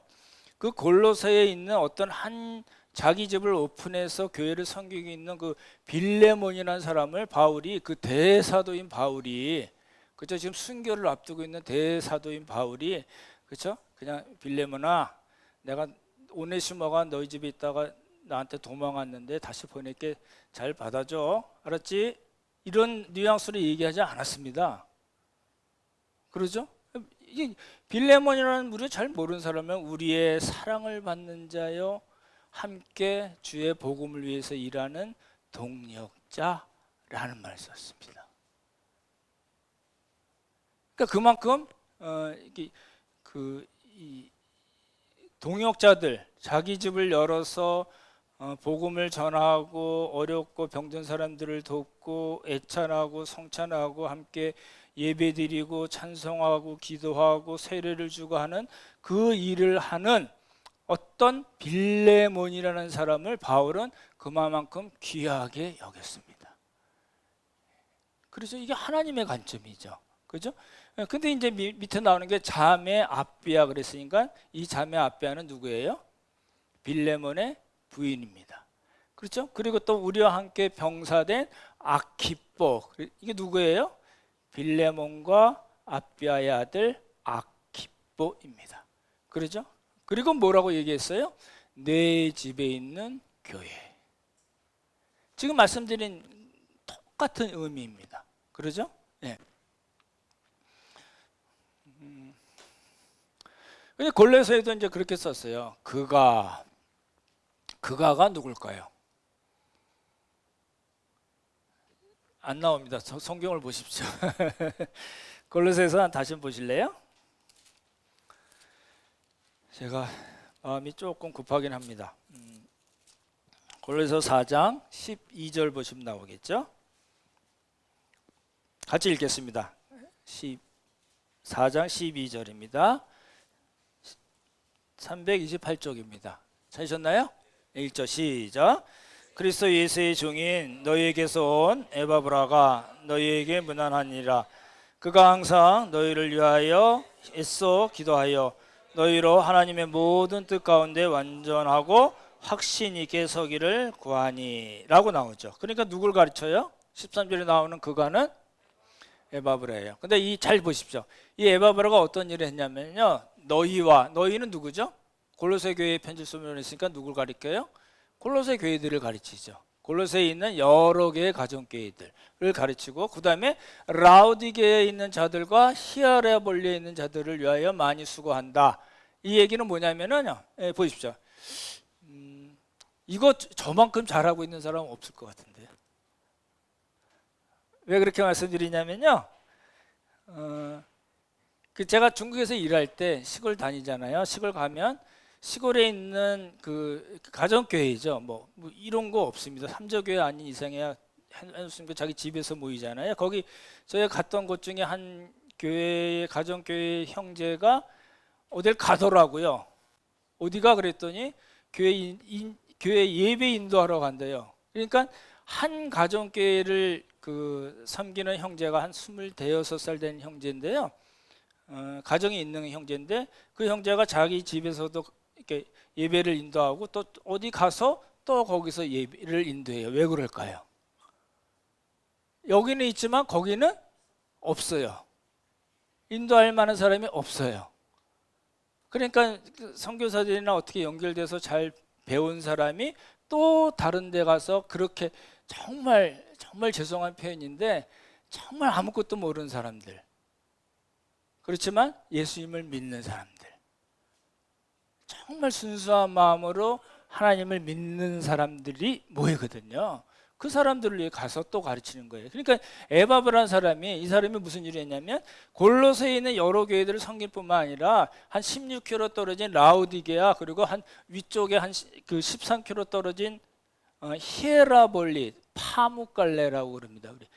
그 골로새에 있는 어떤 한 자기 집을 오픈해서 교회를 섬기고 있는 그 빌레몬이라는 사람을 바울이, 그 대사도인 바울이, 그렇죠? 지금 순교를 앞두고 있는 대사도인 바울이, 그렇죠? 그냥 빌레몬아, 내가 오네시모가 너희 집에 있다가 나한테 도망왔는데 다시 보낼게, 잘 받아줘, 알았지? 이런 뉘앙스로 얘기하지 않았습니다. 그러죠? 이게 빌레몬이라는 우리가 잘 모르는 사람은 우리의 사랑을 받는 자요, 함께 주의 복음을 위해서 일하는 동역자라는 말을 썼습니다. 그러니까 그만큼 이 동역자들, 자기 집을 열어서 복음을 전하고 어렵고 병든 사람들을 돕고 애찬하고 성찬하고 함께 예배드리고 찬송하고 기도하고 세례를 주고 하는 그 일을 하는 어떤 빌레몬이라는 사람을 바울은 그만큼 귀하게 여겼습니다. 그래서 이게 하나님의 관점이죠. 그죠? 근데 이제 밑에 나오는 게 자매 아비아 그랬으니까 이 자매 아비아는 누구예요? 빌레몬의 부인입니다. 그렇죠? 그리고 또 우리와 함께 병사된 아키뽀, 이게 누구예요? 빌레몬과 아비아의 아들 아키뽀입니다. 그렇죠? 그리고 뭐라고 얘기했어요? 내 집에 있는 교회. 지금 말씀드린 똑같은 의미입니다. 그렇죠? 네. 근데 골로새에도 이제 그렇게 썼어요. 그가가 누굴까요? 안 나옵니다. 성경을 보십시오. 골로새에서 다시 보실래요? 제가 마음이 조금 급하긴 합니다. 골로새 4장 12절 보시면 나오겠죠? 같이 읽겠습니다. 4장 12절입니다. 328쪽입니다. 찾으셨나요? 1절 시작. 그리스도 예수의 종인 너희에게서 온 에바브라가 너희에게 문안하니라. 그가 항상 너희를 위하여 애써 기도하여 너희로 하나님의 모든 뜻 가운데 완전하고 확신 있게 서기를 구하니 라고 나오죠. 그러니까 누굴 가르쳐요? 13절에 나오는 그가는 에바브라예요. 근데 이 잘 보십시오. 이 에바브라가 어떤 일을 했냐면요, 너희는 누구죠? 골로새 교회에 편지 쓰면 했으니까 누굴 가리켜요? 골로새 교회들을 가르치죠. 골로새에 있는 여러 개의 가정교회들을 가르치고, 그 다음에 라우디게에 있는 자들과 히에라볼리에 있는 자들을 위하여 많이 수고한다. 이 얘기는 뭐냐면은요, 보십시오. 이거 저만큼 잘하고 있는 사람은 없을 것 같은데요. 왜 그렇게 말씀드리냐면요, 제가 중국에서 일할 때 시골 다니잖아요. 시골 가면 시골에 있는 그 가정교회죠. 뭐 이런 거 없습니다. 삼저교회 아닌 이상이야 해놓으니까 자기 집에서 모이잖아요. 거기 저희가 갔던 곳 중에 한 교회의 가정교회 형제가 어딜 가더라고요. 어디가 그랬더니 교회 예배 인도하러 간대요. 그러니까 한 가정교회를 섬기는 형제가 한 26살 된 형제인데요. 가정이 있는 형제인데 그 형제가 자기 집에서도 이렇게 예배를 인도하고 또 어디 가서 또 거기서 예배를 인도해요. 왜 그럴까요? 여기는 있지만 거기는 없어요. 인도할 만한 사람이 없어요. 그러니까 선교사들이나 어떻게 연결돼서 잘 배운 사람이 또 다른 데 가서 그렇게 정말 죄송한 표현인데 정말 아무것도 모르는 사람들, 그렇지만 예수님을 믿는 사람들, 정말 순수한 마음으로 하나님을 믿는 사람들이 모이거든요. 그 사람들을 위해 가서 또 가르치는 거예요. 그러니까 에바브라는 사람이, 이 사람이 무슨 일을 했냐면 골로새에 있는 여러 교회들을 섬길 뿐만 아니라 한 16km 떨어진 라우디게아, 그리고 한 위쪽에 한 그 13km 떨어진 히에라볼리, 파묵갈레라고 그럽니다. 우리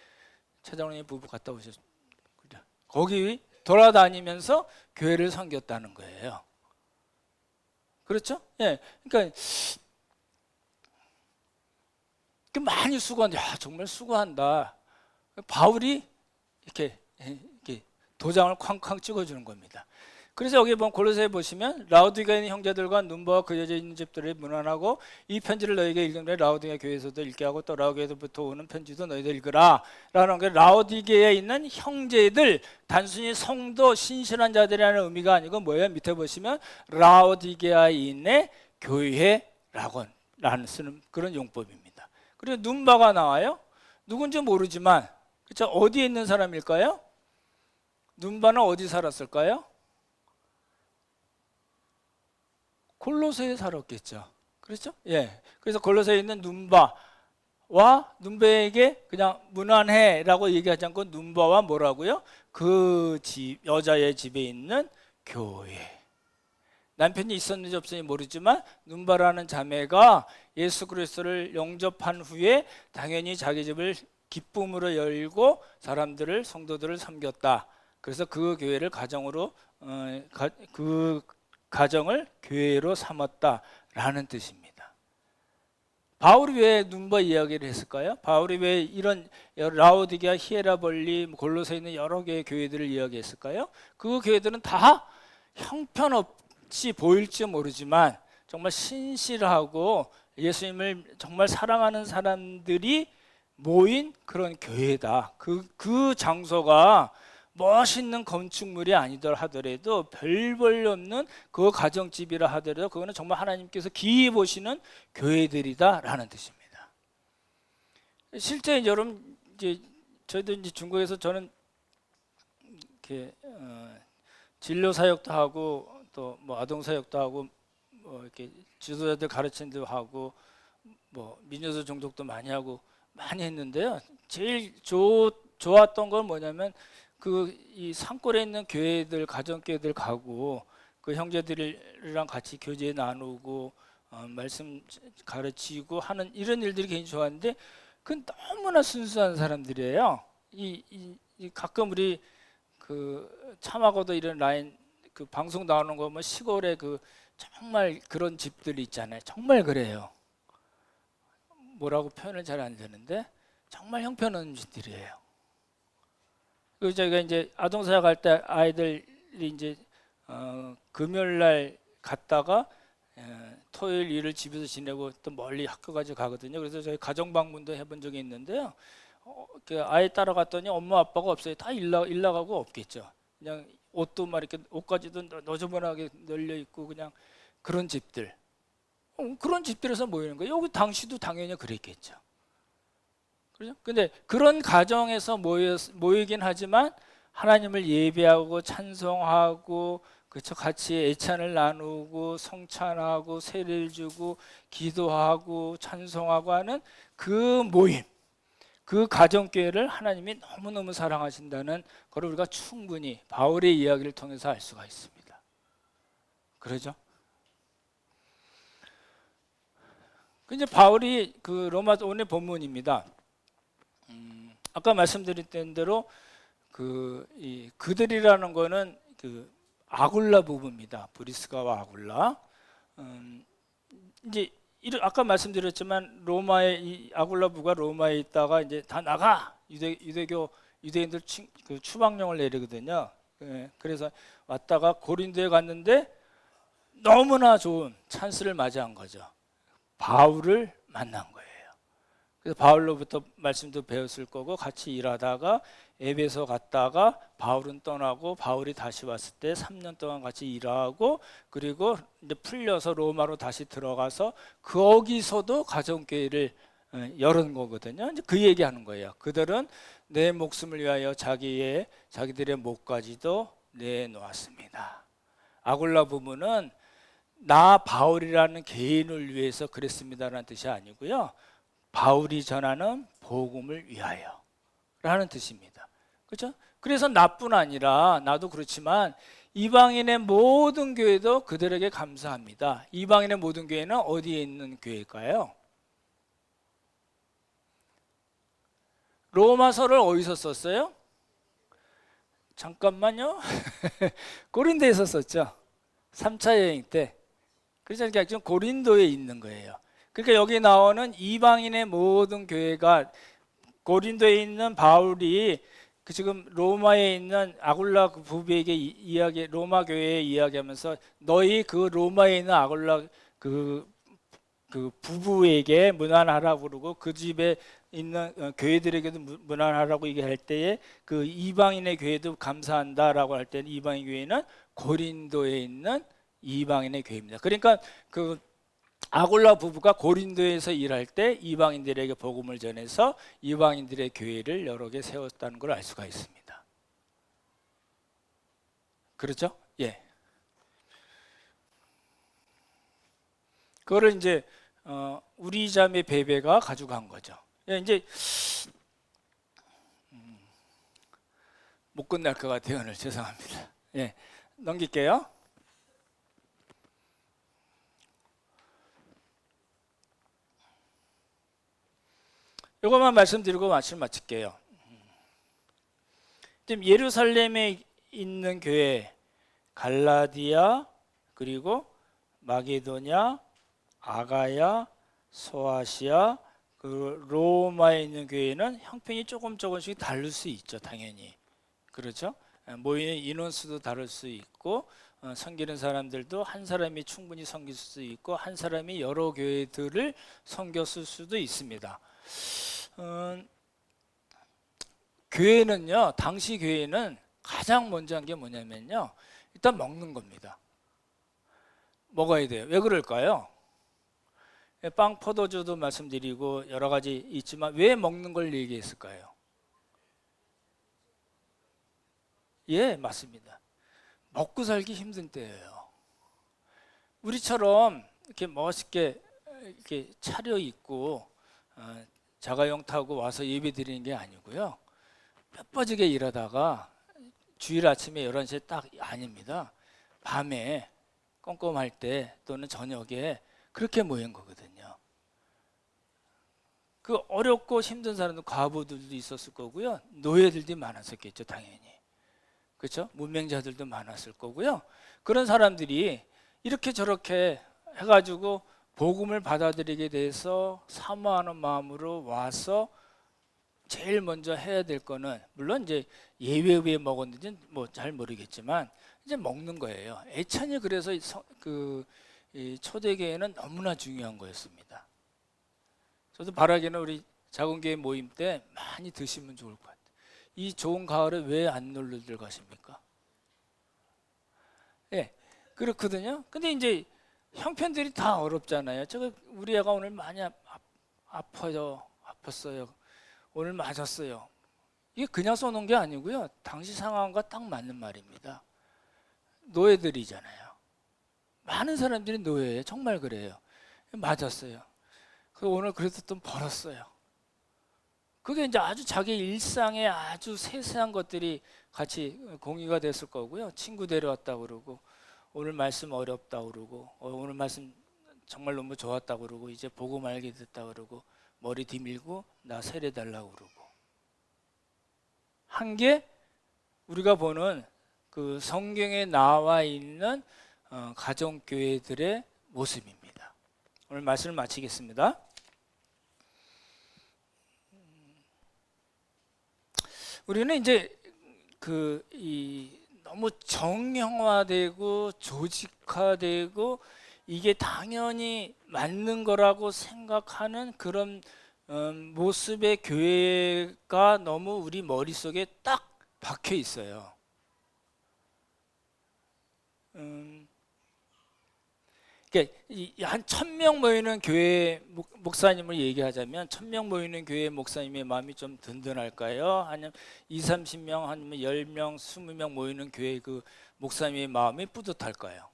차장님 부부 갔다 오셨죠? 거기 돌아다니면서 교회를 섬겼다는 거예요. 그렇죠? 예. 그러니까 많이 수고한다. 야, 정말 수고한다. 바울이 이렇게 도장을 쾅쾅 찍어주는 겁니다. 그래서 여기 보면 골로새에 보시면 라우디게아에 있는 형제들과 눈보와 그려져 있는 집들을 문안하고 이 편지를 너에게 읽음에 라우디게아 교회에서도 읽게 하고 또 라우디게아에서부터 오는 편지도 너희들 읽으라 라는 게, 라우디게아에 있는 형제들, 단순히 성도 신실한 자들이라는 의미가 아니고 뭐예요? 밑에 보시면 라우디게아에 있는 교회라고 쓰는 그런 용법입니다. 그리고 눈바가 나와요. 누군지 모르지만, 그렇죠? 어디에 있는 사람일까요? 눈바는 어디 살았을까요? 골로새에 살았겠죠. 그렇죠? 예. 그래서 골로새에 있는 눈바와 눈바에게 그냥 문안해라고 얘기하지 않고 눈바와 뭐라고요? 그 집, 여자의 집에 있는 교회. 남편이 있었는지 없었는지 모르지만 눈바라는 자매가 예수 그리스도를 영접한 후에 당연히 자기 집을 기쁨으로 열고 사람들을, 성도들을 섬겼다. 그래서 그 교회를 가정으로 그 가정을 교회로 삼았다라는 뜻입니다. 바울이 왜 눈바 이야기를 했을까요? 바울이 왜 이런 라우디게아, 히에라볼리, 골로새에 있는 여러 개의 교회들을 이야기했을까요? 그 교회들은 다 형편없이 보일지 모르지만 정말 신실하고 예수님을 정말 사랑하는 사람들이 모인 그런 교회다. 그 장소가 멋있는 건축물이 아니더라 하더라도, 별 볼일 없는 그 가정집이라 하더라도 그거는 정말 하나님께서 기이 보시는 교회들이다라는 뜻입니다. 실제 여러분, 이제 저희도 이제 중국에서 저는 이렇게 진료 사역도 하고 또 뭐 아동 사역도 하고 뭐 이렇게 지도자들 가르치는 데 하고 뭐 미녀소 종족도 많이 하고 많이 했는데요. 제일 좋았던 건 뭐냐면 이 산골에 있는 교회들, 가정교회들 가고 그 형제들이랑 같이 교제 나누고 말씀 가르치고 하는 이런 일들이 굉장히 좋았는데, 그건 너무나 순수한 사람들이에요. 가끔 우리 그 참하고도 이런 라인 그 방송 나오는 거 보면 시골에 그 정말 그런 집들이 있잖아요. 정말 그래요. 뭐라고 표현을 잘 안 되는데 정말 형편없는 집들이에요. 그리고 저희가 이제 아동사역 할 때 아이들이 이제 금요일 날 갔다가 토요일 일을 집에서 지내고 또 멀리 학교까지 가거든요. 그래서 저희 가정 방문도 해본 적이 있는데요. 아이 따라갔더니 엄마 아빠가 없어요. 다 일 나가고 없겠죠. 그냥 옷도 막 이렇게 옷까지도 너저분하게 널려 있고 그냥 그런 집들. 그런 집들에서 모이는 거예요. 여기 당시도 당연히 그랬겠죠. 그렇죠? 근데 그런 가정에서 모이긴 하지만 하나님을 예배하고 찬송하고, 그렇죠? 같이 애찬을 나누고 성찬하고 세례를 주고 기도하고 찬송하고 하는 그 모임, 그 가정교회를 하나님이 너무너무 사랑하신다는 걸 우리가 충분히 바울의 이야기를 통해서 알 수가 있습니다. 그러죠? 이제 바울이 그 로마 오늘 본문입니다. 아까 말씀드렸던 대로 그들이라는 거는 그 아굴라 부부입니다. 브리스가와 아굴라. 이제 아까 말씀드렸지만 로마에 이 아굴라 부부가 로마에 있다가 이제 다 나가 유대인들 그 추방령을 내리거든요. 그래서 왔다가 고린도에 갔는데 너무나 좋은 찬스를 맞이한 거죠. 바울을 만난 거예요. 그래서 바울로부터 말씀도 배웠을 거고 같이 일하다가 에베소 갔다가 바울은 떠나고 바울이 다시 왔을 때 3년 동안 같이 일하고, 그리고 이제 풀려서 로마로 다시 들어가서 거기서도 가정교회를 열은 거거든요. 이제 그 얘기하는 거예요. 그들은 내 목숨을 위하여 자기들의 목까지도 내놓았습니다. 아굴라 부부는 나 바울이라는 개인을 위해서 그랬습니다라는 뜻이 아니고요. 바울이 전하는 복음을 위하여 라는 뜻입니다. 그렇죠? 그래서 나뿐 아니라 나도 그렇지만 이방인의 모든 교회도 그들에게 감사합니다. 이방인의 모든 교회는 어디에 있는 교회일까요? 로마서를 어디서 썼어요? 잠깐만요. 고린도에서 썼죠. 3차 여행 때. 그래서 이렇게 지금 고린도에 있는 거예요. 그러니까 여기 나오는 이방인의 모든 교회가 고린도에 있는 바울이 그 지금 로마에 있는 아굴라 그 부부에게 이야기 로마 교회에 이야기하면서 너희 그 로마에 있는 아굴라 그 부부에게 문안하라고 그러고 그 집에 있는 교회들에게도 문안하라고 얘기할 때에 그 이방인의 교회도 감사한다라고 할 때는 이방인 교회는 고린도에 있는 이방인의 교회입니다. 그러니까 그 아굴라 부부가 고린도에서 일할 때 이방인들에게 복음을 전해서 이방인들의 교회를 여러 개 세웠다는 걸 알 수가 있습니다. 그렇죠? 예. 그거를 이제 우리 자매 베베가 가져간 거죠. 예, 이제 못 끝날 것 같아요 오늘. 죄송합니다. 예, 넘길게요. 이것만 말씀드리고 말씀 마칠게요. 지금 예루살렘에 있는 교회, 갈라디아, 그리고 마게도냐, 아가야, 소아시아, 그 로마에 있는 교회는 형편이 조금씩 다를 수 있죠, 당연히. 그렇죠? 모이는 인원수도 다를 수 있고 섬기는 사람들도 한 사람이 충분히 섬길 수 있고 한 사람이 여러 교회들을 섬겼을 수도 있습니다. 교회는요, 당시 교회는 가장 먼저 한 게 뭐냐면요, 일단 먹는 겁니다. 먹어야 돼요. 왜 그럴까요? 빵, 포도주도 말씀드리고 여러 가지 있지만 왜 먹는 걸 얘기했을까요? 예, 맞습니다. 먹고 살기 힘든 때예요. 우리처럼 이렇게 멋있게 이렇게 차려 입고 자가용 타고 와서 예배 드리는 게 아니고요. 뼈빠지게 일하다가 주일 아침에 11시에 딱 아닙니다. 밤에 껌껌할 때 또는 저녁에 그렇게 모인 거거든요. 그 어렵고 힘든 사람도 과부들도 있었을 거고요. 노예들도 많았었겠죠, 당연히. 그렇죠? 문맹자들도 많았을 거고요. 그런 사람들이 이렇게 저렇게 해가지고 복음을 받아들이게 돼서 사모하는 마음으로 와서 제일 먼저 해야 될 거는, 물론 이제 예외 먹었는지 뭐 잘 모르겠지만 이제 먹는 거예요. 애찬이 그래서 이 초대교회는 너무나 중요한 거였습니다. 저도 바라기는 우리 작은 교회 모임 때 많이 드시면 좋을 것 같아요. 이 좋은 가을에 왜 안 놀러들 가십니까? 예, 그렇거든요. 근데 이제 형편들이 다 어렵잖아요. 우리 애가 오늘 많이 아팠어요. 오늘 맞았어요. 이게 그냥 써놓은 게 아니고요. 당시 상황과 딱 맞는 말입니다. 노예들이잖아요. 많은 사람들이 노예예요. 정말 그래요. 맞았어요. 오늘 그래도 좀 벌었어요. 그게 이제 아주 자기 일상에 아주 세세한 것들이 같이 공유가 됐을 거고요. 친구 데려왔다 그러고 오늘 말씀 어렵다 그러고 오늘 말씀 정말 너무 좋았다 그러고 이제 복음 알게 됐다 그러고 머리 뒤밀고 나 세례 달라고 그러고 한 게 우리가 보는 그 성경에 나와 있는 가정교회들의 모습입니다. 오늘 말씀을 마치겠습니다. 우리는 이제 너무 정형화되고 조직화되고 이게 당연히 맞는 거라고 생각하는 그런 모습의 교회가 너무 우리 머릿속에 딱 박혀 있어요. 그러니까 한 1000명 모이는 교회 목사님을 얘기하자면 1000명 모이는 교회 목사님의 마음이 좀 든든할까요? 아니면 20-30명 아니면 10명, 20명 모이는 교회 그 목사님의 마음이 뿌듯할까요?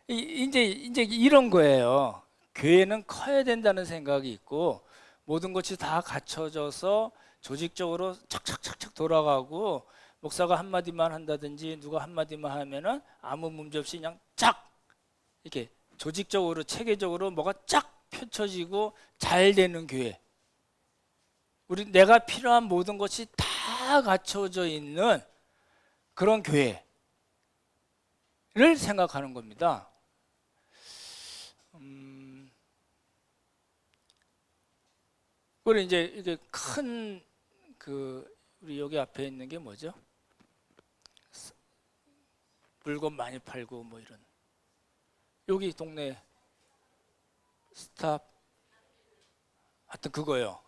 이제 이런 거예요. 교회는 커야 된다는 생각이 있고 모든 것이 다 갖춰져서 조직적으로 착착착착 돌아가고 목사가 한마디만 한다든지 누가 한마디만 하면은 아무 문제 없이 그냥 쫙 이렇게 조직적으로 체계적으로 뭐가 쫙 펼쳐지고 잘 되는 교회. 내가 필요한 모든 것이 다 갖춰져 있는 그런 교회를 생각하는 겁니다. 그리고 이제 이게 큰 우리 여기 앞에 있는 게 뭐죠? 물건 많이 팔고 뭐 이런 여기 동네 스탑 하여튼 그거요.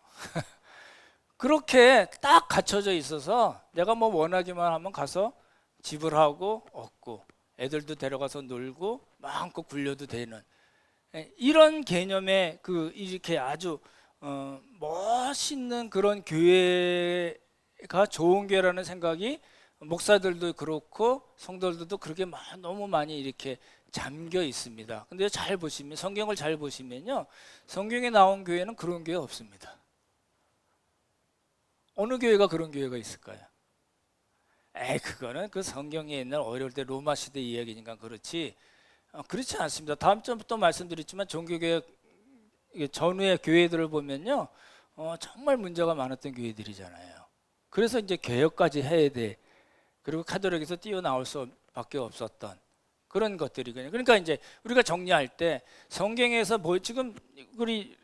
그렇게 딱 갖춰져 있어서 내가 뭐 원하기만 하면 가서 지불하고 얻고 애들도 데려가서 놀고 마음껏 굴려도 되는 이런 개념의 이렇게 아주 멋있는 그런 교회가 좋은 교회라는 생각이 목사들도 그렇고 성도들도 그렇게 너무 많이 이렇게 잠겨 있습니다. 근데 잘 보시면 성경을 잘 보시면요, 성경에 나온 교회는 그런 교회 없습니다. 어느 교회가 그런 교회가 있을까요? 그거는 그 성경에 옛날 어려울 때 로마 시대 이야기니까 그렇지 그렇지 않습니다. 다음 주부터 말씀드렸지만 종교개혁 전후의 교회들을 보면요, 정말 문제가 많았던 교회들이잖아요. 그래서 이제 개혁까지 해야 돼. 그리고 카톨릭에서 뛰어나올 수밖에 없었던 그런 것들이거든요. 그러니까 이제 우리가 정리할 때 성경에서 지금 우리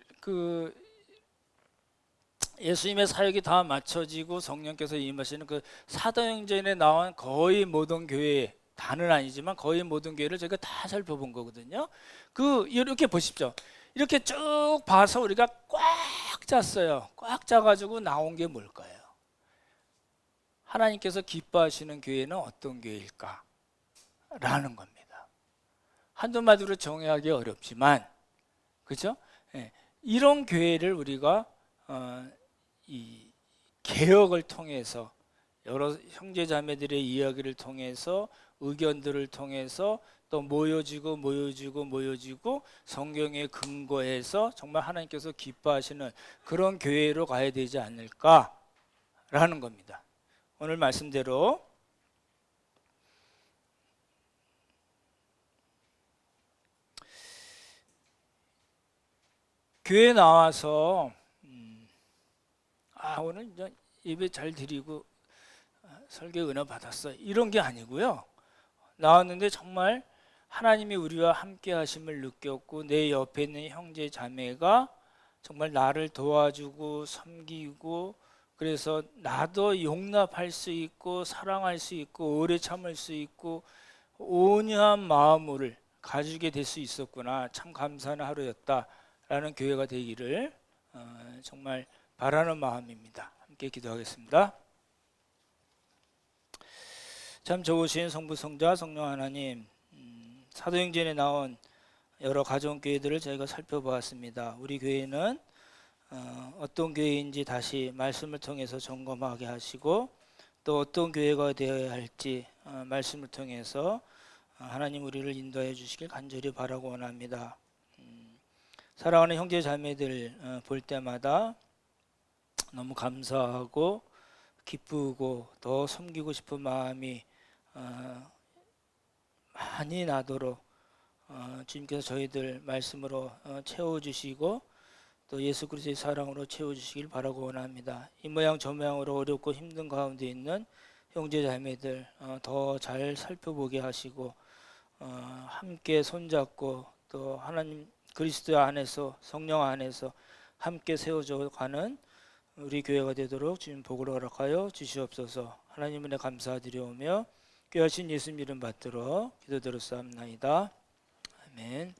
예수님의 사역이 다 맞춰지고 성령께서 임하시는 그 사도행전에 나온 거의 모든 교회, 다는 아니지만 거의 모든 교회를 저희가 다 살펴본 거거든요. 이렇게 보십시오. 이렇게 쭉 봐서 우리가 꽉 짰어요. 꽉 짜가지고 나온 게 뭘까요? 하나님께서 기뻐하시는 교회는 어떤 교회일까? 라는 겁니다. 한두 마디로 정의하기 어렵지만, 그렇죠? 이런 교회를 우리가 이 개혁을 통해서 여러 형제자매들의 이야기를 통해서 의견들을 통해서 또 모여지고 성경에 근거해서 정말 하나님께서 기뻐하시는 그런 교회로 가야 되지 않을까라는 겁니다. 오늘 말씀대로 교회 나와서 오늘 예배 잘 드리고 설교 은혜 받았어 이런 게 아니고요. 나왔는데 정말 하나님이 우리와 함께 하심을 느꼈고 내 옆에 있는 형제 자매가 정말 나를 도와주고 섬기고 그래서 나도 용납할 수 있고 사랑할 수 있고 오래 참을 수 있고 온유한 마음을 가지게 될 수 있었구나. 참 감사한 하루였다라는 교회가 되기를 정말 바라는 마음입니다. 함께 기도하겠습니다. 참 좋으신 성부 성자 성령 하나님, 사도행전에 나온 여러 가정교회들을 저희가 살펴보았습니다. 우리 교회는 어떤 교회인지 다시 말씀을 통해서 점검하게 하시고 또 어떤 교회가 되어야 할지 말씀을 통해서 하나님 우리를 인도해 주시길 간절히 바라고 원합니다. 사랑하는 형제 자매들 볼 때마다 너무 감사하고 기쁘고 더 섬기고 싶은 마음이 많이 나도록 주님께서 저희들 말씀으로 채워주시고 또 예수 그리스도의 사랑으로 채워주시길 바라고 원합니다. 이 모양 저 모양으로 어렵고 힘든 가운데 있는 형제 자매들 더 잘 살펴보게 하시고 함께 손잡고 또 하나님 그리스도 안에서 성령 안에서 함께 세워져 가는 우리 교회가 되도록 주님 복을 허락하여 주시옵소서. 하나님 은혜 감사드리오며 귀하신 예수님 이름 받들어 기도드렸사옵나이다. 아멘.